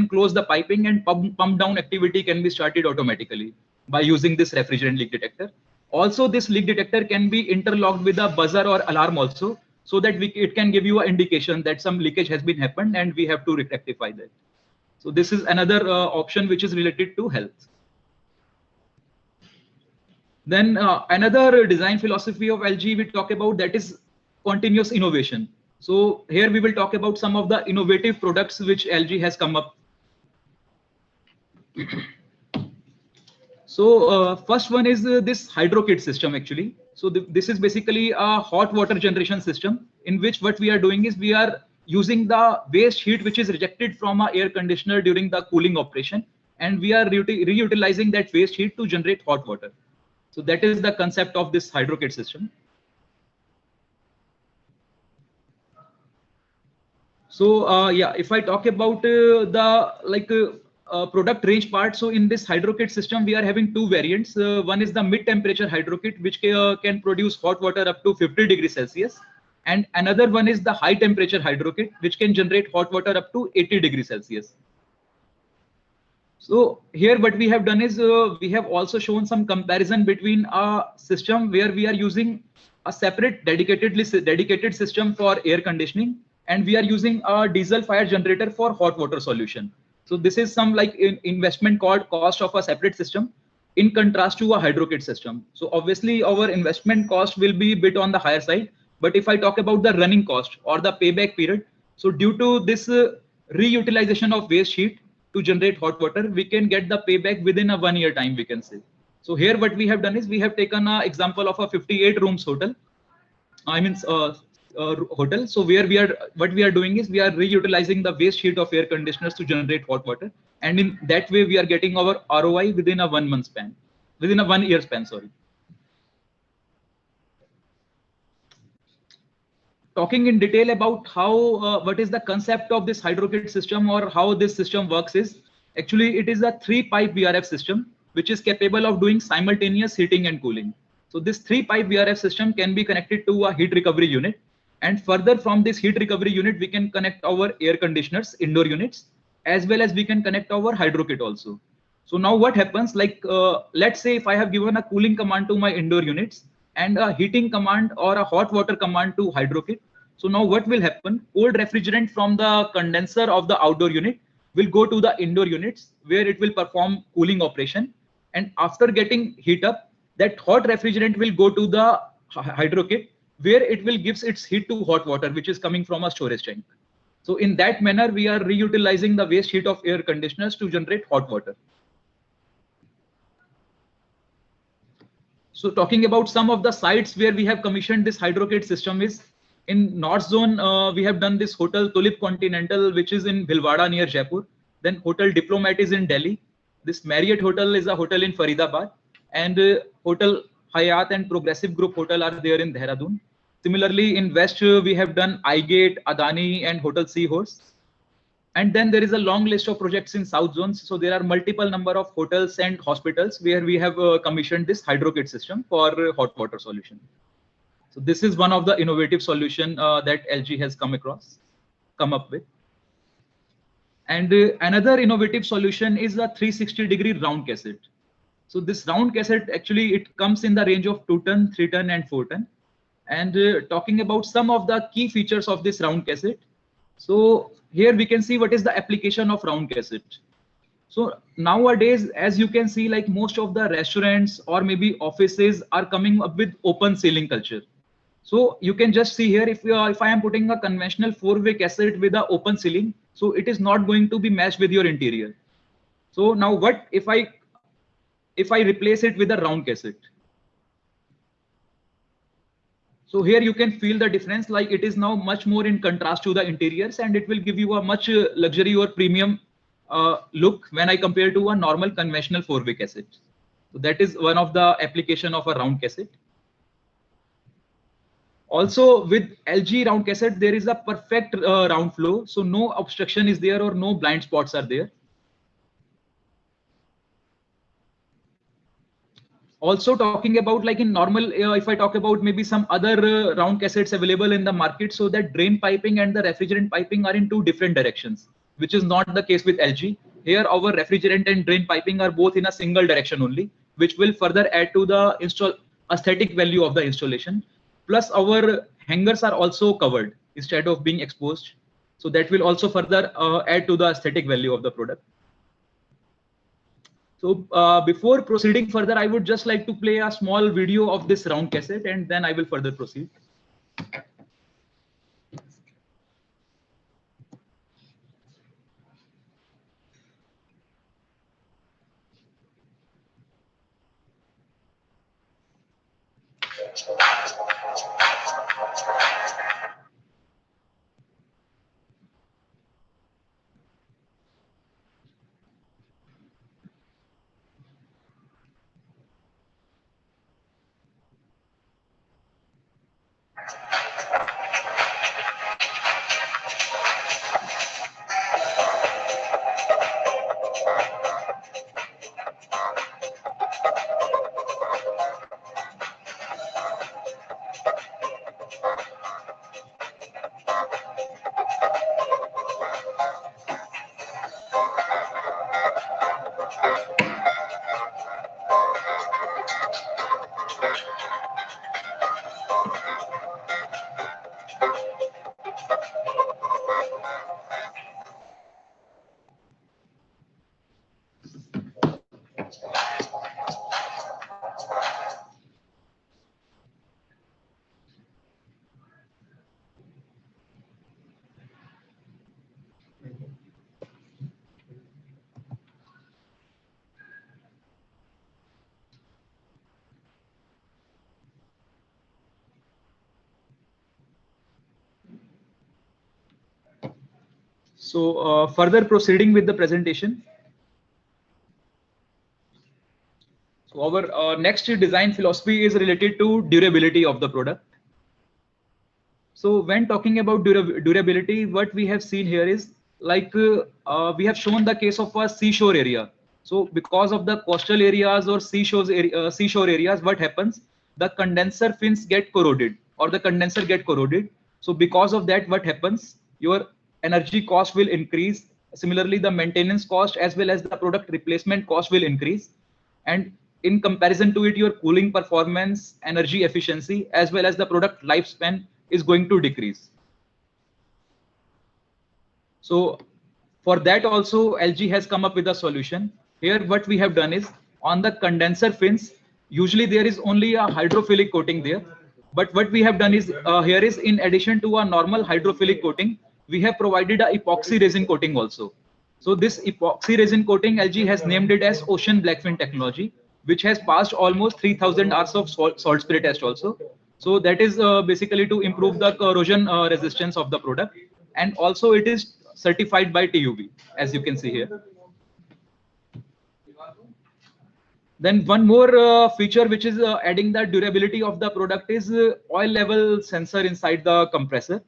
Speaker 1: close the piping, and pump down activity can be started automatically by using this refrigerant leak detector. Also this leak detector can be interlocked with a buzzer or alarm also, so that it can give you an indication that some leakage has been happened and we have to rectify that. So this is another option which is related to health. Then another design philosophy of LG we talk about, that is continuous innovation. So here we will talk about some of the innovative products which LG has come up. So first one is this HydroKit system actually. So this is basically a hot water generation system, in which what we are doing is we are using the waste heat which is rejected from our air conditioner during the cooling operation, and we are reutilizing that waste heat to generate hot water. So that is the concept of this HydroKit system. So yeah, if I talk about the product range part, so in this HydroKit system we are having 2 variants. One is the mid temperature HydroKit, which can produce hot water up to 50 degrees Celsius. And another one is the high temperature HydroKit, which can generate hot water up to 80 degrees Celsius. So here what we have done is we have also shown some comparison between a system where we are using a separate dedicated system for air conditioning, and we are using a diesel fire generator for hot water solution. So this is some like investment cost of a separate system in contrast to a HydroKit system. So obviously our investment cost will be a bit on the higher side. But if I talk about the running cost or the payback period, so due to this reutilization of waste heat to generate hot water, we can get the payback within a 1 year time, we can say. So here what we have done is we have taken an example of a 58 rooms hotel. I mean hotel. So where what we are doing is we are reutilizing the waste heat of air conditioners to generate hot water, and in that way we are getting our ROI within a 1 month span, within a 1 year span. Sorry. Talking in detail about how what is the concept of this hydrokit system or how this system works is actually it is a 3-pipe VRF system which is capable of doing simultaneous heating and cooling. So this 3-pipe VRF system can be connected to a heat recovery unit, and further from this heat recovery unit we can connect our air conditioners, indoor units, as well as we can connect our hydrokit also. So now what happens, like let's say if I have given a cooling command to my indoor units and a heating command or a hot water command to hydrokit. So now what will happen? Cold refrigerant from the condenser of the outdoor unit will go to the indoor units where it will perform cooling operation. And after getting heat up, that hot refrigerant will go to the hydrokit where it will gives its heat to hot water, which is coming from a storage tank. So in that manner, we are reutilizing the waste heat of air conditioners to generate hot water. So talking about some of the sites where we have commissioned this hydrokit system is in North Zone, we have done this Hotel Tulip Continental, which is in Bhilwara near Jaipur. Then Hotel Diplomat is in Delhi. This Marriott Hotel is a hotel in Faridabad. And Hotel Hyatt and Progressive Group Hotel are there in Dehradun. Similarly, in West, we have done iGate, Adani, and Hotel Seahorse. And then there is a long list of projects in South Zones. So there are multiple number of hotels and hospitals where we have commissioned this hydrokit system for hot water solution. So this is one of the innovative solution that LG has come up with. And another innovative solution is a 360-degree round cassette. So this round cassette, actually, it comes in the range of 2 ton, 3 ton, and 4 ton. And talking about some of the key features of this round cassette. So here we can see what is the application of round cassette. So nowadays, as you can see, like most of the restaurants or maybe offices are coming up with open ceiling culture. So you can just see here, if I am putting a conventional 4-way cassette with an open ceiling, so it is not going to be matched with your interior. So now what if I replace it with a round cassette? So here you can feel the difference, like it is now much more in contrast to the interiors, and it will give you a much luxury or premium look when I compare to a normal conventional 4-way cassette. So that is one of the application of a round cassette. Also with LG round cassette, there is a perfect round flow. So no obstruction is there or no blind spots are there. Also talking about like in normal, if I talk about maybe some other round cassettes available in the market, so that drain piping and the refrigerant piping are in 2 different directions, which is not the case with LG. Here our refrigerant and drain piping are both in a single direction only, which will further add to the aesthetic value of the installation. Plus our hangers are also covered instead of being exposed. So that will also further add to the aesthetic value of the product. So before proceeding further, I would just like to play a small video of this round cassette, and then I will further proceed. So further proceeding with the presentation. So our next design philosophy is related to durability of the product. So when talking about durability, what we have seen here is like we have shown the case of a seashore area. So because of the coastal areas or seashore areas, what happens? The condenser fins get corroded or the condenser get corroded. So because of that, what happens? Your energy cost will increase. Similarly, the maintenance cost as well as the product replacement cost will increase. And in comparison to it, your cooling performance, energy efficiency, as well as the product lifespan is going to decrease. So for that also, LG has come up with a solution. Here what we have done is on the condenser fins, usually there is only a hydrophilic coating there. But what we have done is here is in addition to a normal hydrophilic coating, we have provided a epoxy resin coating also. So this epoxy resin coating, LG has named it as Ocean Blackfin technology, which has passed almost 3000 hours of salt spray test also. So that is basically to improve the corrosion resistance of the product. And also it is certified by TUV, as you can see here. Then one more feature which is adding the durability of the product is oil level sensor inside the compressor.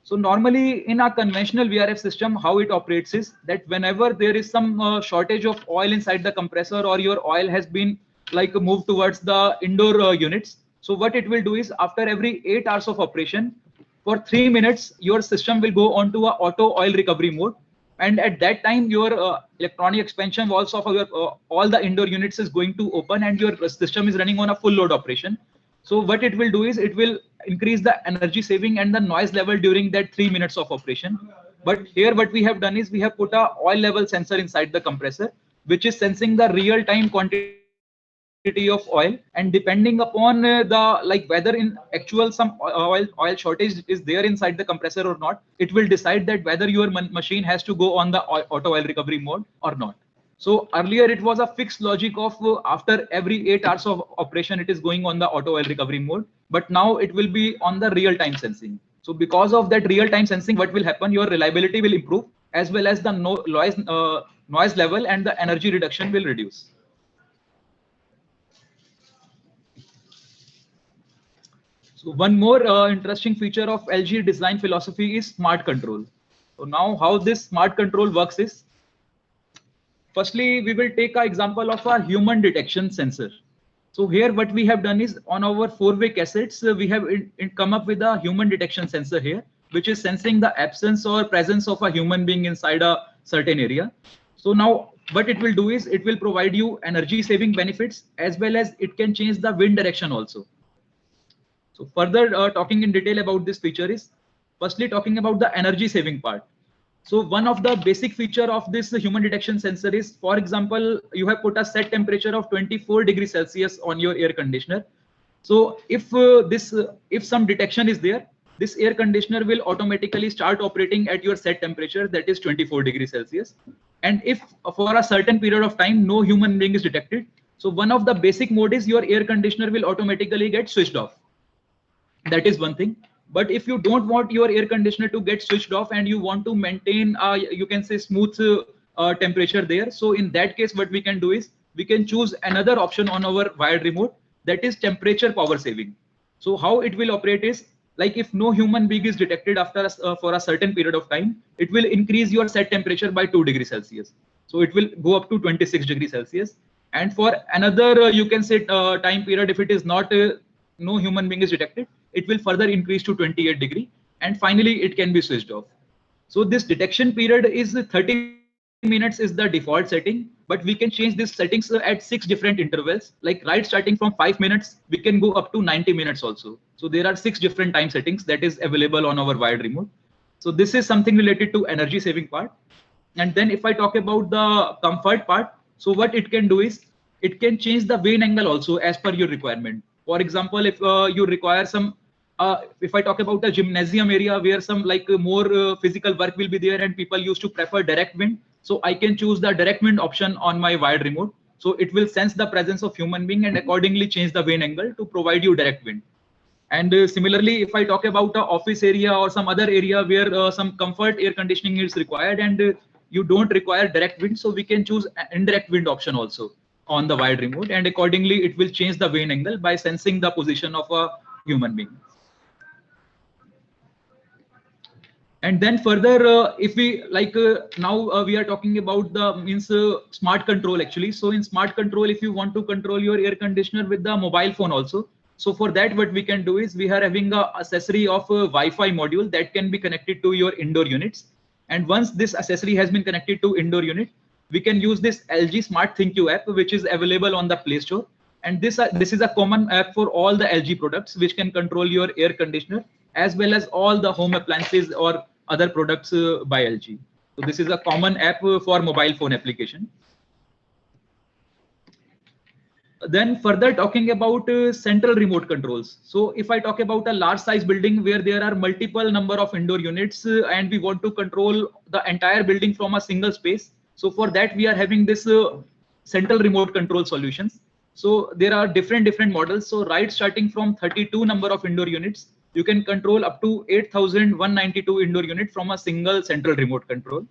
Speaker 1: So normally in a conventional VRF system, how it operates is that whenever there is some shortage of oil inside the compressor or your oil has been like moved towards the indoor units. So what it will do is after every 8 hours of operation, for 3 minutes, your system will go on to a auto oil recovery mode. And at that time, your electronic expansion valves of your all the indoor units is going to open and your system is running on a full load operation. So what it will do is it will increase the energy saving and the noise level during that 3 minutes of operation. But here what we have done is we have put a oil level sensor inside the compressor, which is sensing the real time quantity of oil, and depending upon the like whether in actual some oil shortage is there inside the compressor or not, it will decide that whether your machine has to go on the auto oil recovery mode or not. So earlier it was a fixed logic of after every 8 hours of operation it is going on the auto oil recovery mode, but now it will be on the real time sensing. So because of that real time sensing, what will happen? Your reliability will improve as well as the noise level and the energy reduction will reduce. So one more interesting feature of LG design philosophy is smart control. So now how this smart control works is, firstly, we will take an example of a human detection sensor. So here what we have done is on our 4-way cassettes, we have come up with a human detection sensor here, which is sensing the absence or presence of a human being inside a certain area. So now what it will do is it will provide you energy saving benefits as well as it can change the wind direction also. So further talking in detail about this feature is firstly talking about the energy saving part. So one of the basic feature of this human detection sensor is, for example, you have put a set temperature of 24 degrees Celsius on your air conditioner. So if some detection is there, this air conditioner will automatically start operating at your set temperature, that is 24 degrees Celsius. And if for a certain period of time no human being is detected, so one of the basic mode is your air conditioner will automatically get switched off. That is one thing. But if you don't want your air conditioner to get switched off and you want to maintain you can say smooth temperature there, so in that case what we can do is we can choose another option on our wired remote, that is temperature power saving. So how it will operate is, like if no human being is detected after for a certain period of time, it will increase your set temperature by 2 degrees Celsius. So it will go up to 26 degrees Celsius. And for another you can say time period, if it is not no human being is detected, it will further increase to 28 degree, and finally it can be switched off. So this detection period is 30 minutes is the default setting, but we can change these settings at 6 different intervals, like right starting from 5 minutes, we can go up to 90 minutes also. So there are 6 different time settings that is available on our wired remote. So this is something related to energy saving part. And then if I talk about the comfort part, so what it can do is it can change the vane angle also as per your requirement. For example, if you require some, if I talk about a gymnasium area where some like more physical work will be there and people used to prefer direct wind, so I can choose the direct wind option on my wired remote. So it will sense the presence of human being and accordingly change the vane angle to provide you direct wind. And similarly, if I talk about an office area or some other area where some comfort air conditioning is required and you don't require direct wind, so we can choose indirect wind option also on the wired remote, and accordingly it will change the vane angle by sensing the position of a human being. And then further, if we now we are talking about the smart control actually. So in smart control, if you want to control your air conditioner with the mobile phone also, so for that what we can do is we are having a accessory of a Wi-Fi module that can be connected to your indoor units. And once this accessory has been connected to indoor unit, we can use this LG Smart ThinQ app, which is available on the Play Store. And this is a common app for all the LG products, which can control your air conditioner as well as all the home appliances or other products by LG. So this is a common app for mobile phone application. Then further talking about central remote controls. So if I talk about a large size building where there are multiple number of indoor units and we want to control the entire building from a single space. So for that we are having this central remote control solutions. So there are different models. So right starting from 32 number of indoor units, you can control up to 8,192 indoor units from a single central remote control.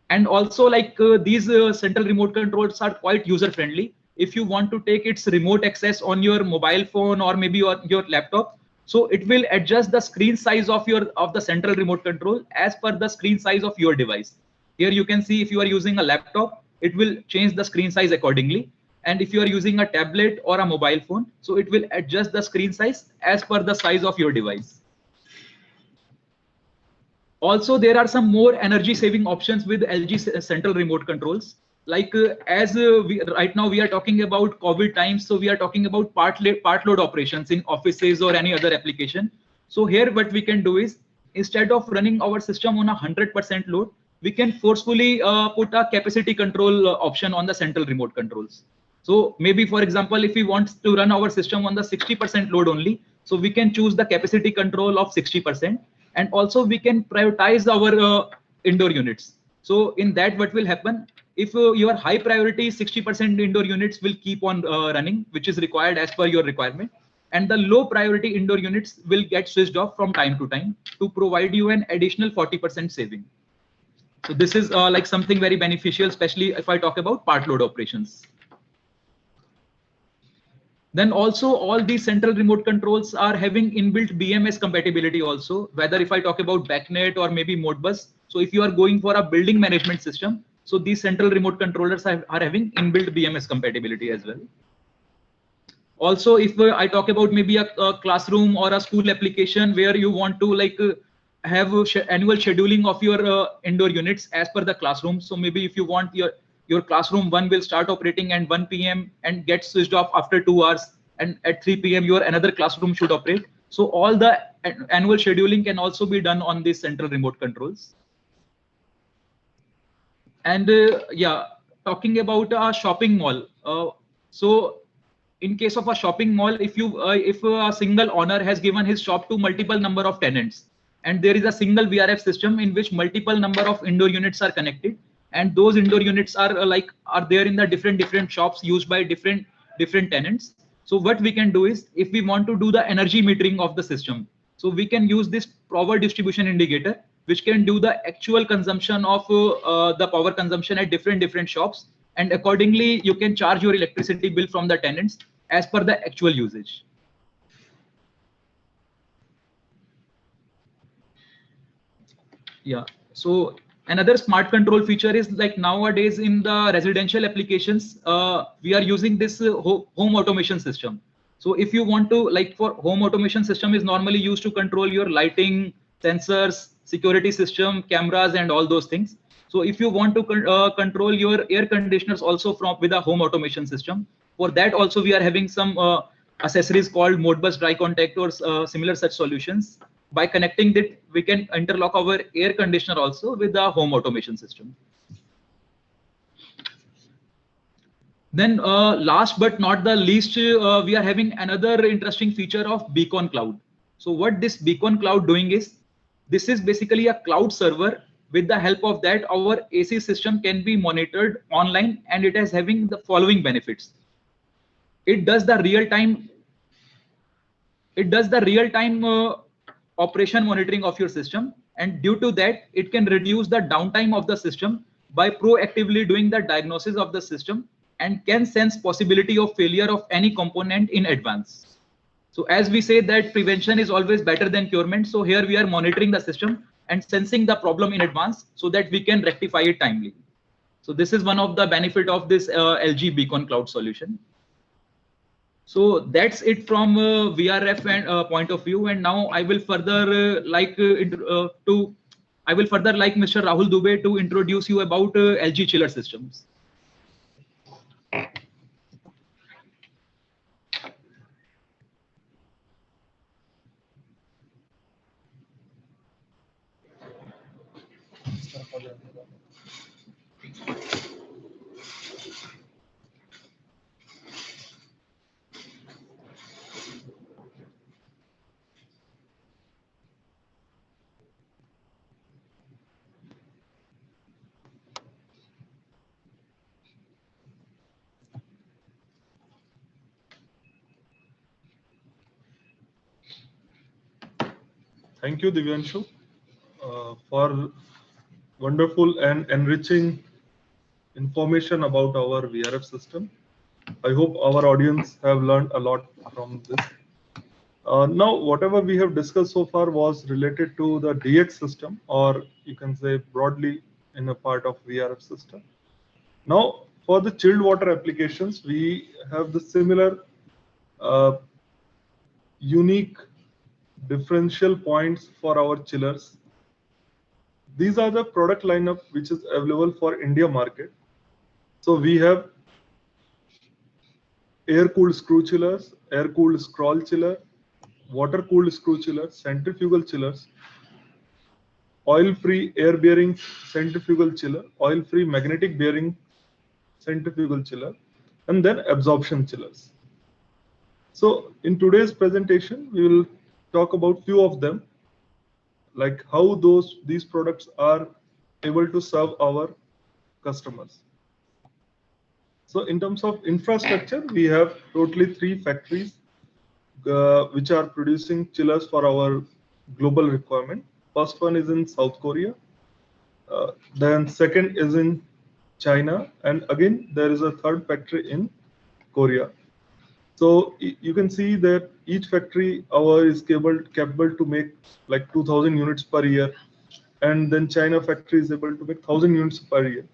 Speaker 1: And also these central remote controls are quite user friendly. If you want to take its remote access on your mobile phone or maybe your laptop, so it will adjust the screen size of the central remote control as per the screen size of your device. Here you can see if you are using a laptop, it will change the screen size accordingly. And if you are using a tablet or a mobile phone, so it will adjust the screen size as per the size of your device. Also, there are some more energy saving options with LG central remote controls. Right now we are talking about COVID times, so we are talking about part load operations in offices or any other application. So here what we can do is, instead of running our system on 100% load, we can forcefully put a capacity control option on the central remote controls. So maybe, for example, if we want to run our system on the 60% load only, so we can choose the capacity control of 60%, and also we can prioritize our indoor units. So in that, what will happen, if your high priority 60% indoor units will keep on running, which is required as per your requirement, and the low priority indoor units will get switched off from time to time to provide you an additional 40% saving. So this is something very beneficial, especially if I talk about part load operations. Then also all these central remote controls are having inbuilt BMS compatibility also, whether if I talk about BACnet or maybe Modbus. So if you are going for a building management system, so these central remote controllers are having inbuilt BMS compatibility as well. Also, if I talk about maybe a classroom or a school application where you want to have annual scheduling of your indoor units as per the classroom. So maybe if you want your classroom 1 will start operating at 1 p.m. and get switched off after 2 hours, and at 3 p.m. your another classroom should operate. So all the annual scheduling can also be done on these central remote controls. And yeah, talking about a shopping mall. So in case of a shopping mall, if a single owner has given his shop to multiple number of tenants, and there is a single VRF system in which multiple number of indoor units are connected, and those indoor units are there in the different shops used by different tenants. So what we can do is, if we want to do the energy metering of the system, so we can use this power distribution indicator, which can do the actual consumption of the power consumption at different shops, and accordingly you can charge your electricity bill from the tenants as per the actual usage. Yeah, so another smart control feature is nowadays in the residential applications, we are using this home automation system. So if you want to, for home automation system is normally used to control your lighting, sensors, security system, cameras, and all those things. So if you want to control your air conditioners also with a home automation system, for that also we are having some accessories called Modbus dry contact or similar such solutions. By connecting that, we can interlock our air conditioner also with the home automation system. Then last but not the least, we are having another interesting feature of Beacon Cloud. So what this Beacon Cloud doing is, this is basically a cloud server. With the help of that, our AC system can be monitored online, and it is having the following benefits. It does the real-time it does the real-time operation monitoring of your system, and due to that, it can reduce the downtime of the system by proactively doing the diagnosis of the system and can sense possibility of failure of any component in advance. So as we say that prevention is always better than curement, so here we are monitoring the system and sensing the problem in advance so that we can rectify it timely. So this is one of the benefit of this LG Beacon Cloud solution. So that's it from VRF and point of view. And now I will further like Mr. Rahul Dubey to introduce you about LG chiller systems.
Speaker 4: Thank you, Divyanshu, for wonderful and enriching information about our VRF system. I hope our audience have learned a lot from this. Now, whatever we have discussed so far was related to the DX system, or you can say broadly in a part of VRF system. Now, for the chilled water applications, we have the similar unique differential points for our chillers. These are the product lineup which is available for India market. So we have air-cooled screw chillers, air-cooled scroll chiller, water-cooled screw chillers, centrifugal chillers, oil-free air-bearing centrifugal chiller, oil-free magnetic bearing centrifugal chiller, and then absorption chillers. So in today's presentation, we will talk about few of them, like how these products are able to serve our customers. So in terms of infrastructure, we have totally 3 factories which are producing chillers for our global requirement. First one is in South Korea, then second is in China, and again there is a third factory in Korea. So you can see that each factory is capable to make like 2000 units per year, and then China factory is able to make 1000 units per year.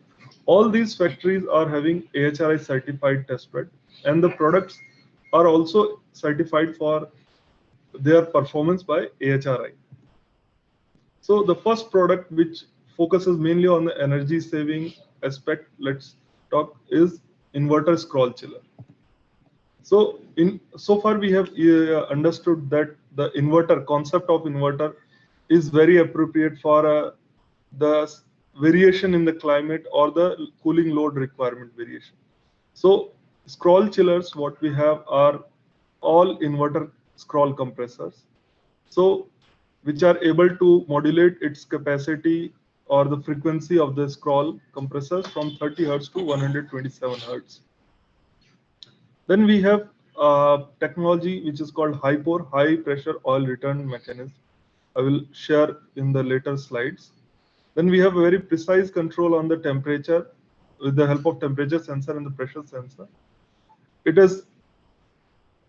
Speaker 4: All these factories are having AHRI certified test bed, and the products are also certified for their performance by AHRI. So the first product, which focuses mainly on the energy saving aspect, let's talk, is inverter scroll chiller. So so far we have understood that the concept of inverter is very appropriate for the variation in the climate or the cooling load requirement variation. So scroll chillers, what we have are all inverter scroll compressors, so which are able to modulate its capacity or the frequency of the scroll compressors from 30 Hertz to 127 Hertz. Then we have technology which is called HYPOR, high pressure oil return mechanism. I will share in the later slides. Then we have a very precise control on the temperature with the help of temperature sensor and the pressure sensor. It is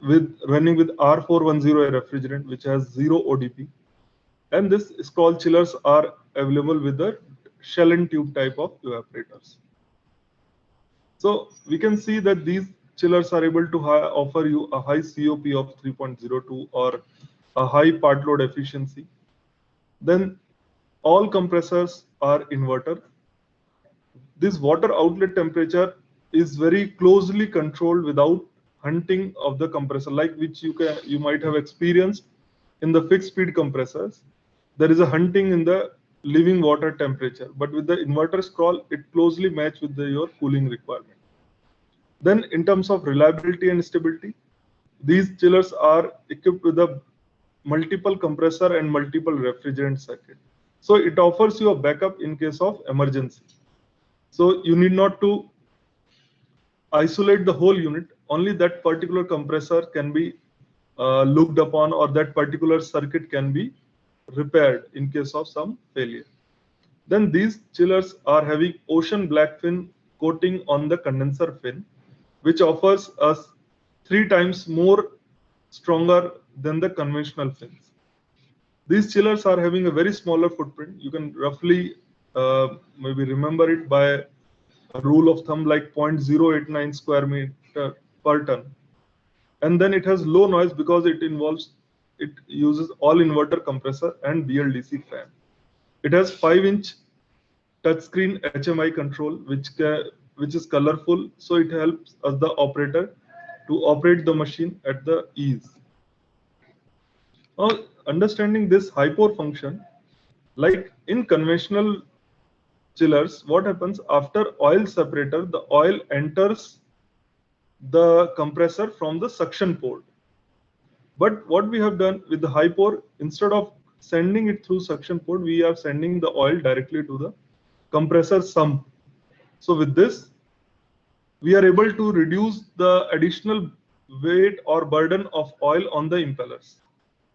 Speaker 4: running with R410 refrigerant, which has 0 ODP. And this scroll chillers are available with the shell and tube type of evaporators. So we can see that these chillers are able to offer you a high COP of 3.02 or a high part load efficiency. Then all compressors are inverter. This water outlet temperature is very closely controlled without hunting of the compressor, like which you might have experienced in the fixed speed compressors. There is a hunting in the living water temperature, but with the inverter scroll, it closely matches with your cooling requirement. Then in terms of reliability and stability, these chillers are equipped with a multiple compressor and multiple refrigerant circuit. So it offers you a backup in case of emergency. So you need not to isolate the whole unit. Only that particular compressor can be looked upon, or that particular circuit can be repaired in case of some failure. Then these chillers are having ocean black fin coating on the condenser fin, which offers us 3 times more stronger than the conventional fins. These chillers are having a very smaller footprint. You can roughly maybe remember it by a rule of thumb like 0.089 square meter per ton. And then it has low noise because it uses all inverter compressor and BLDC fan. It has 5-inch touchscreen HMI control, which is colorful, so it helps us the operator to operate the machine at the ease. Now, understanding this high pour function, like in conventional chillers, what happens after oil separator, the oil enters the compressor from the suction port. But what we have done with the high pour, instead of sending it through suction port, we are sending the oil directly to the compressor sump. So with this, we are able to reduce the additional weight or burden of oil on the impellers.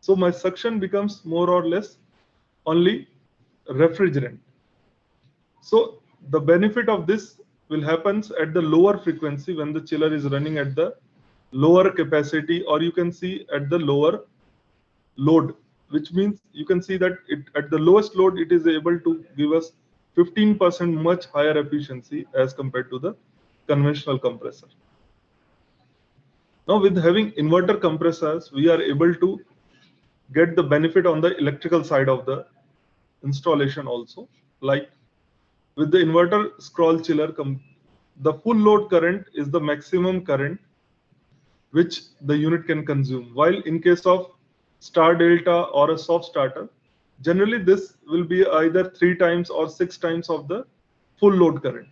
Speaker 4: So my suction becomes more or less only refrigerant. So the benefit of this will happen at the lower frequency when the chiller is running at the lower capacity, or you can see at the lower load, which means you can see that at the lowest load, it is able to give us 15% much higher efficiency as compared to the conventional compressor. Now with having inverter compressors, we are able to get the benefit on the electrical side of the installation also. Like with the inverter scroll chiller, the full load current is the maximum current which the unit can consume. While in case of star delta or a soft starter, generally this will be either 3 times or 6 times of the full load current.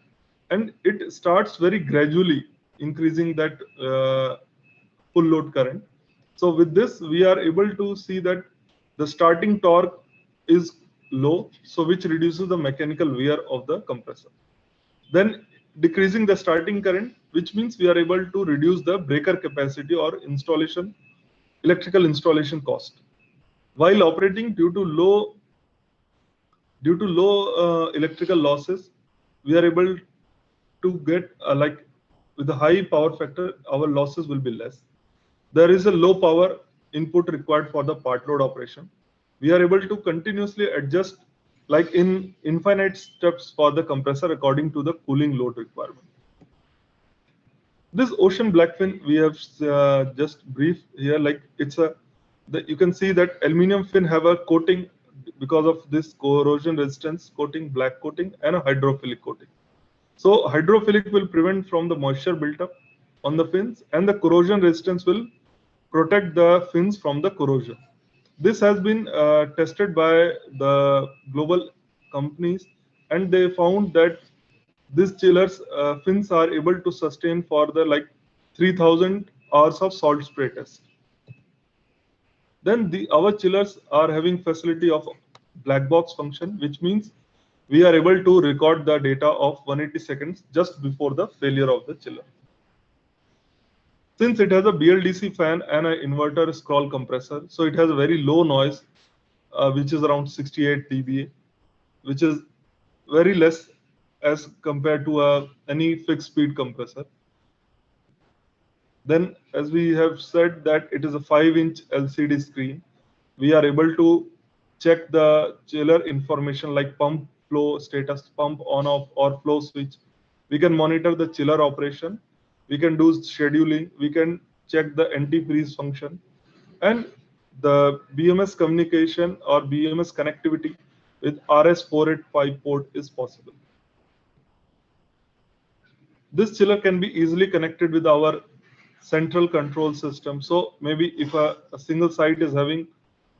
Speaker 4: And it starts very gradually increasing that full load current. So with this, we are able to see that the starting torque is low, so which reduces the mechanical wear of the compressor. Then decreasing the starting current, which means we are able to reduce the breaker capacity or electrical installation cost. While operating due to low electrical losses, we are able to get like with a high power factor, our losses will be less. There is a low power input required for the part load operation. We are able to continuously adjust like in infinite steps for the compressor according to the cooling load requirement. This ocean black fin we have just brief here, like you can see that aluminum fin have a coating because of this corrosion resistance coating, black coating, and a hydrophilic coating. So hydrophilic will prevent from the moisture built up on the fins, and the corrosion resistance will protect the fins from the corrosion. This has been tested by the global companies, and they found that these chillers fins are able to sustain for the like 3000 hours of salt spray test. Then our chillers are having facility of black box function, which means we are able to record the data of 180 seconds just before the failure of the chiller. Since it has a BLDC fan and an inverter scroll compressor, so it has a very low noise, which is around 68 dBA, which is very less as compared to any fixed speed compressor. Then, as we have said that it is a 5-inch LCD screen, we are able to check the chiller information like pump flow status, pump on off, or flow switch. We can monitor the chiller operation. We can do scheduling. We can check the anti-freeze function, and the BMS communication or BMS connectivity with RS485 port is possible. This chiller can be easily connected with our central control system. So maybe if a single site is having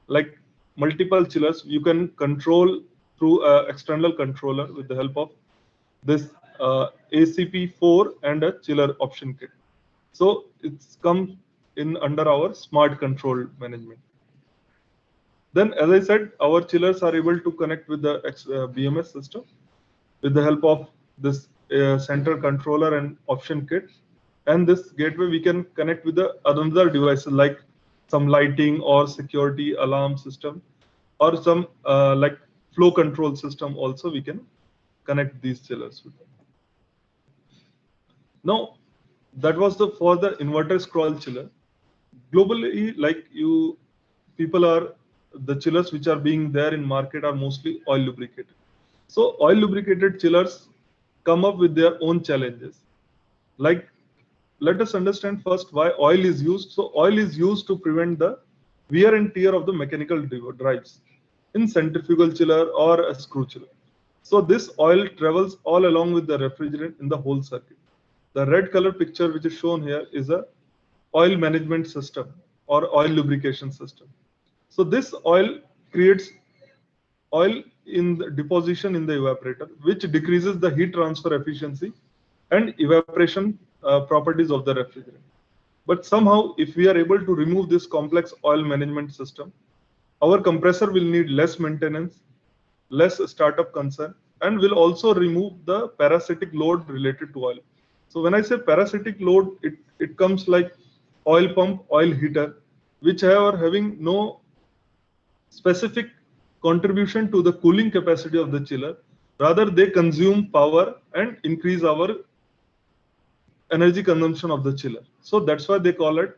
Speaker 4: like multiple chillers, you can control through an external controller with the help of this ACP4 and a chiller option kit. So it's come in under our smart control management. Then, as I said, our chillers are able to connect with the BMS system with the help of this central controller and option kit. And this gateway, we can connect with the other devices like some lighting or security alarm system, or some like flow control system also we can connect these chillers with them. Now, that was for the inverter scroll chiller. Globally, like the chillers which are being there in market are mostly oil lubricated. So oil lubricated chillers come up with their own challenges. Like, let us understand first why oil is used. So oil is used to prevent the wear and tear of the mechanical drives in centrifugal chiller or a screw chiller. So this oil travels all along with the refrigerant in the whole circuit. The red color picture which is shown here is a oil management system or oil lubrication system. So this oil creates oil in the deposition in the evaporator, which decreases the heat transfer efficiency and evaporation properties of the refrigerant. But somehow, if we are able to remove this complex oil management system, our compressor will need less maintenance, less startup concern, and will also remove the parasitic load related to oil. So when I say parasitic load, it comes like oil pump, oil heater, which are having no specific contribution to the cooling capacity of the chiller. Rather, they consume power and increase our energy consumption of the chiller. So that's why they call it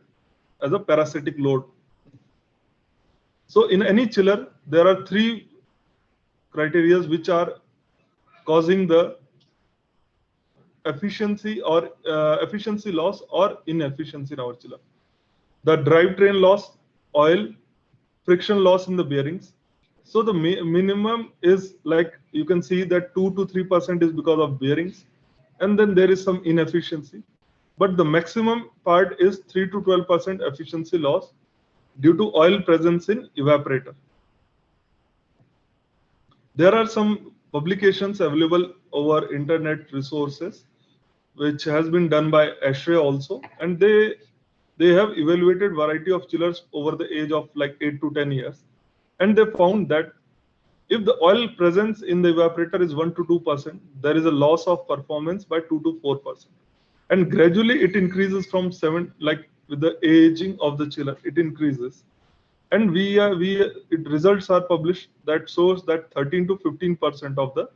Speaker 4: as a parasitic load. So in any chiller, there are three criteria which are causing the efficiency or efficiency loss or inefficiency in our chiller. The drivetrain loss, oil, friction loss in the bearings. So the minimum is like, you can see that 2 to 3% is because of bearings, and then there is some inefficiency. But the maximum part is 3 to 12% efficiency loss due to oil presence in evaporator. There are some publications available over internet resources, which has been done by ASHRAE also, and they have evaluated variety of chillers over the age of like 8 to 10 years. And they found that if the oil presence in the evaporator is 1 to 2%, there is a loss of performance by 2 to 4%. And gradually it increases from 7, like with the aging of the chiller, it increases. And results are published that shows that 13 to 15% of the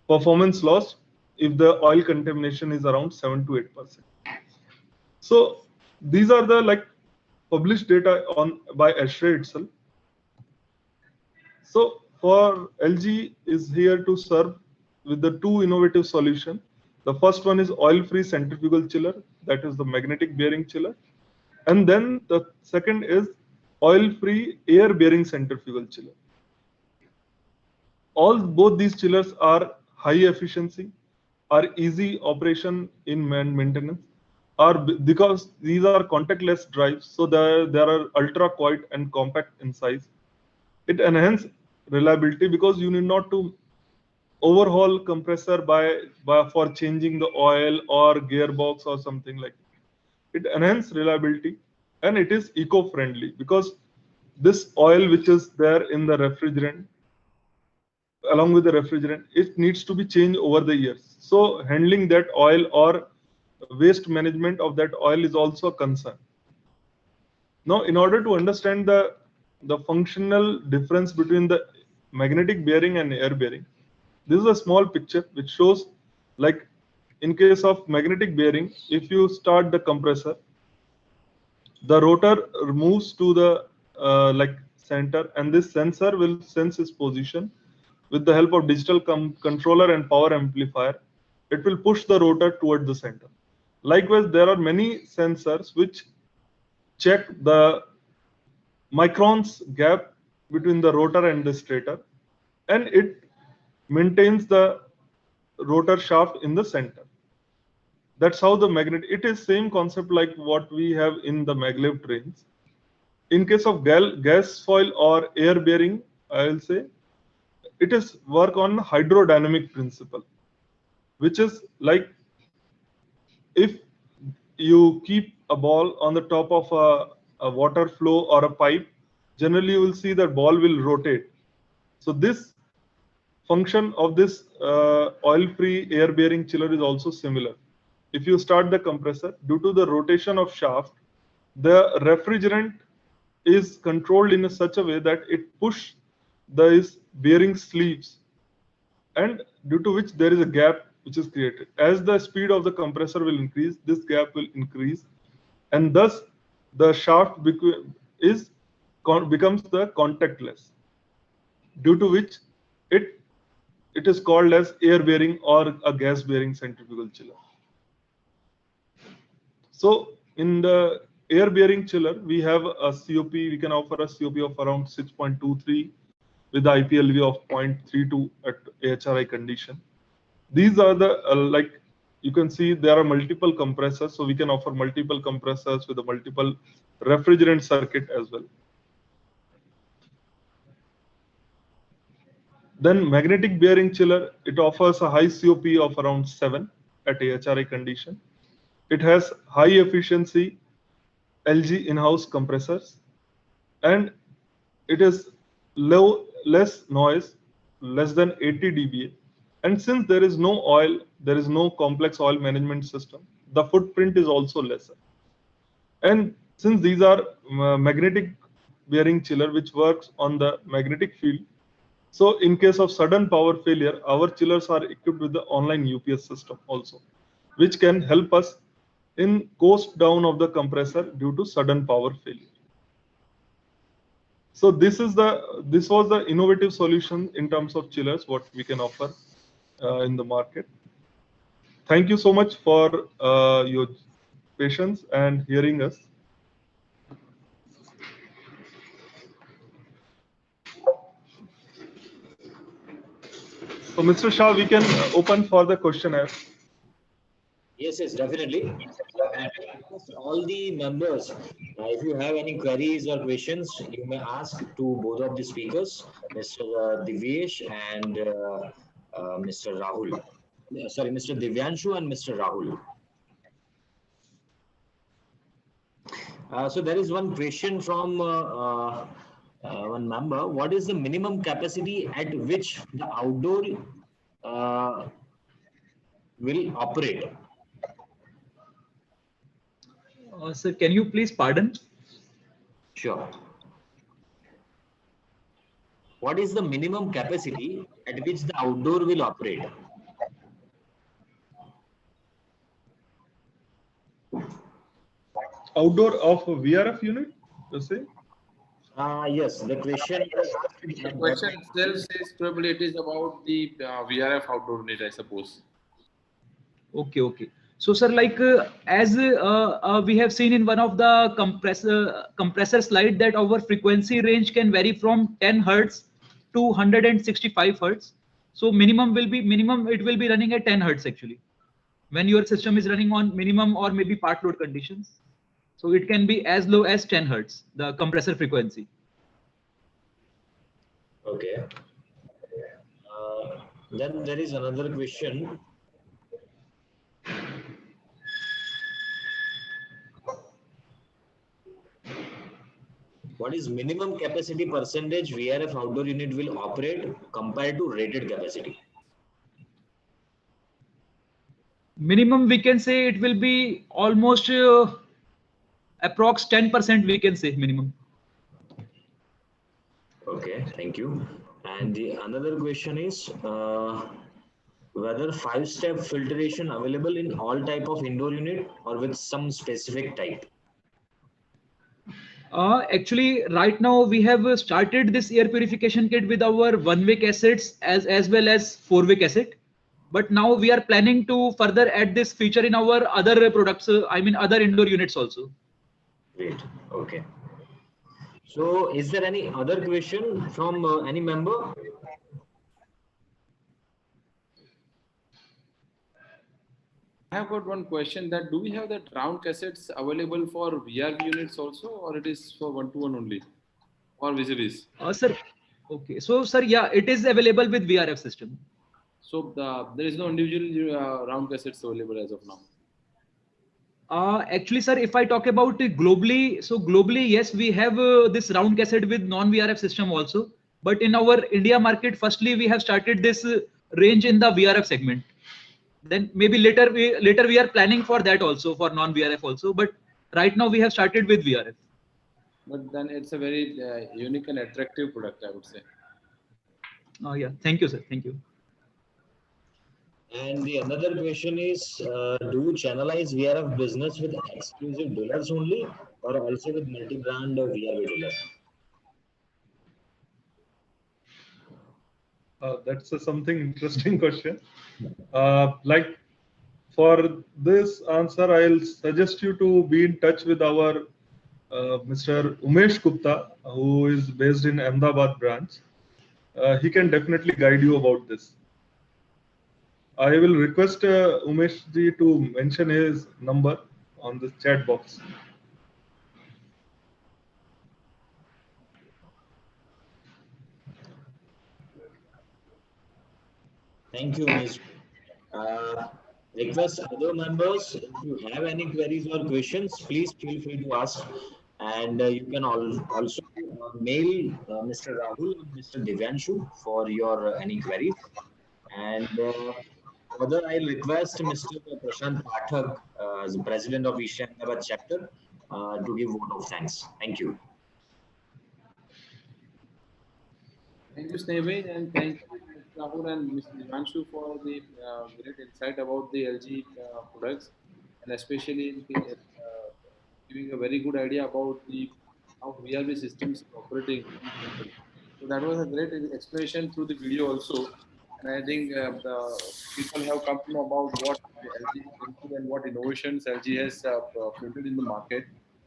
Speaker 4: performance loss if the oil contamination is around 7 to 8%. So these are the like published data by ASHRAE itself. So for LG is here to serve with the two innovative solutions. The first one is oil-free centrifugal chiller, that is the magnetic bearing chiller. And then the second is oil-free air-bearing centrifugal chiller. Both these chillers are high efficiency, are easy operation in maintenance, because these are contactless drives, so they are ultra quiet and compact in size. It enhances reliability because you need not to overhaul compressor for changing the oil or gearbox or something like that. It enhances reliability, and it is eco-friendly because this oil which is there in the refrigerant, along with the refrigerant, it needs to be changed over the years. So handling that oil or waste management of that oil is also a concern. Now, in order to understand the functional difference between the magnetic bearing and air bearing, this is a small picture which shows, like in case of magnetic bearing, if you start the compressor, the rotor moves to the like center, and this sensor will sense its position. With the help of digital controller and power amplifier, it will push the rotor toward the center. Likewise, there are many sensors which check the microns gap between the rotor and the stator, and it maintains the rotor shaft in the center. That's how the it is same concept like what we have in the maglev trains. In case of gas foil or air bearing, I will say it is work on hydrodynamic principle, which is like if you keep a ball on the top of a water flow or a pipe, generally you will see that ball will rotate. So this function of this oil-free air-bearing chiller is also similar. If you start the compressor, due to the rotation of shaft, the refrigerant is controlled in such a way that it pushes these bearing sleeves, and due to which there is a gap which is created. As the speed of the compressor will increase, this gap will increase, and thus the shaft becomes the contactless, due to which it is called as air bearing or a gas bearing centrifugal chiller. So in the air bearing chiller, we have a COP, we can offer a COP of around 6.23 with the IPLV of 0.32 at AHRI condition. These are the, like you can see, there are multiple compressors. So we can offer multiple compressors with a multiple refrigerant circuit as well. Then magnetic bearing chiller, it offers a high COP of around 7 at AHRI condition. It has high efficiency LG in-house compressors, and it is less noise, less than 80 dBA. And since there is no oil, there is no complex oil management system, the footprint is also lesser. And since these are magnetic bearing chiller which works on the magnetic field, so in case of sudden power failure, our chillers are equipped with the online UPS system also, which can help us in cost down of the compressor due to sudden power failure. So this was the innovative solution in terms of chillers what we can offer in the market. Thank you so much for your patience and hearing us. So Mr. Shah, we can open for the questionnaire.
Speaker 3: Yes, definitely. All the members, if you have any queries or questions, you may ask to both of the speakers, Mr. Divyesh and Mr. Rahul. Sorry, Mr. Divyanshu and Mr. Rahul. So there is one question from one member. What is the minimum capacity at which the outdoor will operate?
Speaker 1: Sir, can you please pardon?
Speaker 3: Sure. What is the minimum capacity at which the outdoor will operate?
Speaker 4: Outdoor of VRF unit, you say?
Speaker 3: Yes, the question.
Speaker 5: The question itself says probably it is about the VRF outdoor unit, I suppose.
Speaker 1: Okay. So, sir, like as we have seen in one of the compressor slide that our frequency range can vary from 10 hertz to 165 hertz. So it will be running at 10 hertz actually, when your system is running on minimum or maybe part load conditions. So it can be as low as 10 hertz, the compressor frequency.
Speaker 3: Okay. Then there is another question. What is minimum capacity percentage VRF outdoor unit will operate compared to rated capacity?
Speaker 1: Minimum, we can say it will be almost approx 10%, we can say minimum.
Speaker 3: Okay, thank you. And the another question is whether 5-step filtration available in all type of indoor unit or with some specific type?
Speaker 1: Actually, right now we have started this air purification kit with our one-way cassettes as well as four-way cassette. But now we are planning to further add this feature in our other products, other indoor units also.
Speaker 3: Great. Okay. So is there any other question from any member?
Speaker 5: I have got one question that do we have that round cassettes available for VRV units also, or it is for 1-to-1 only, or vis-a-vis?
Speaker 1: Sir, okay. So, sir, yeah, it is available with VRF system.
Speaker 5: So there is no individual round cassettes available as of now.
Speaker 1: Actually, sir, if I talk about globally, so globally, yes, we have this round cassette with non-VRF system also. But in our India market, firstly, we have started this range in the VRF segment. Then maybe later we are planning for that also, for non-VRF also. But right now we have started with VRF.
Speaker 5: but then it's a very unique and attractive product, I would say.
Speaker 1: Yeah, thank you, sir. Thank you.
Speaker 3: And the another question is, do you channelize VRF business with exclusive dealers only, or also with multi-brand VRV dealers?
Speaker 4: That's a something interesting question. Like for this answer, I'll suggest you to be in touch with our Mr. Umesh Gupta, who is based in Ahmedabad branch. He can definitely guide you about this. I will request Umesh ji to mention his number on the chat box.
Speaker 3: Thank you, Ms. Request other members, if you have any queries or questions, please feel free to ask. And you can also mail Mr. Rahul and Mr. Divyanshu for your any queries. And further, I'll request Mr. Prashant Pathak, as the president of East Ahmedabad chapter, to give vote of thanks. Thank you.
Speaker 5: Thank you, Snehvi, and thank you, Mr. Rahul and Mr. Divanshu, for the great insight about the LG products, and especially giving a very good idea about the how VRV systems are operating in the company. So that was a great explanation through the video also, and I think the people have come to know about what LG is into and what innovations LG has floated in the market.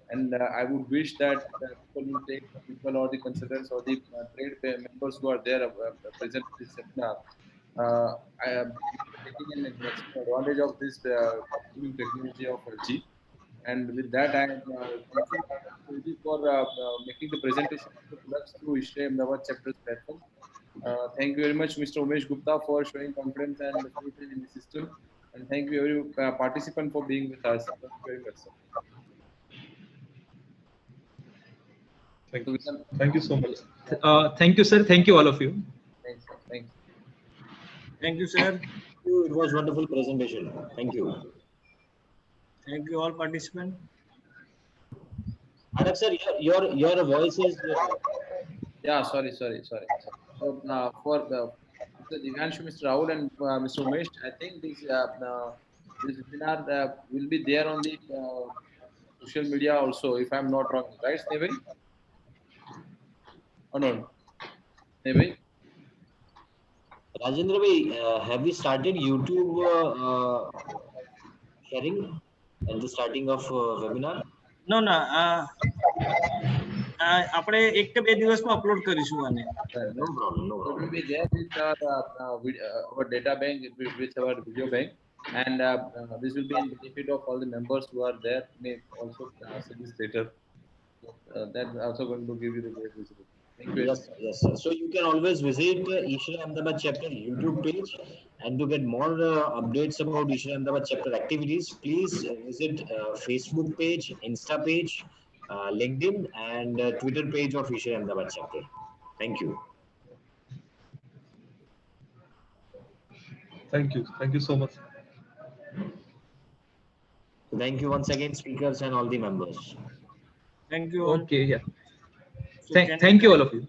Speaker 5: And I would wish that people will take people or the consultants or the trade members who are there present in this seminar. I am taking an maximum advantage of this new technology of LG. And with that, I am thankful to LG for making the presentation of the products through Ishre Ahmedabad chapters platform. Thank you very much, Mr. Umesh Gupta, for showing confidence and faith in the system. And thank you, every participant, for being with us. Thank you very much, sir.
Speaker 4: Thank you. Thank you so much.
Speaker 1: Thank you, sir. Thank you, all of you.
Speaker 5: Thanks, sir. Thanks.
Speaker 2: Thank you, sir.
Speaker 3: It was wonderful presentation. Thank you.
Speaker 2: Thank you all participants.
Speaker 3: Anak sir, your voice is.
Speaker 5: Yeah, sorry. So for Mr. Divyanshu, Mr. Rahul, and Mr. Umesh, I think this webinar will be there on the social media also, if I'm not wrong, right, Snehvi? Oh no, Snehvi?
Speaker 3: Rajendra bhai, have we started YouTube sharing at the starting of webinar?
Speaker 2: No, આપણે એક કે બે દિવસમાં upload કરીશું આને.
Speaker 3: No problem, no
Speaker 5: So it will
Speaker 3: problem.
Speaker 5: be there with our data bank, with our video bank, and this will be in benefit of all the members who are there. May also see this later. So, that's also going to give you the great visibility. Thank you.
Speaker 3: Yes, yes, sir. So you can always visit Ishre Ahmedabad chapter YouTube page, and to get more updates about Ishre Ahmedabad chapter activities, please visit Facebook page, Insta page, LinkedIn, and Twitter page of Ishre Ahmedabad chapter. Thank you.
Speaker 4: Thank you. Thank you so much.
Speaker 3: Thank you once again, speakers and all the members.
Speaker 2: Thank you all.
Speaker 1: Okay, yeah.
Speaker 2: So
Speaker 1: Thank you, all of you.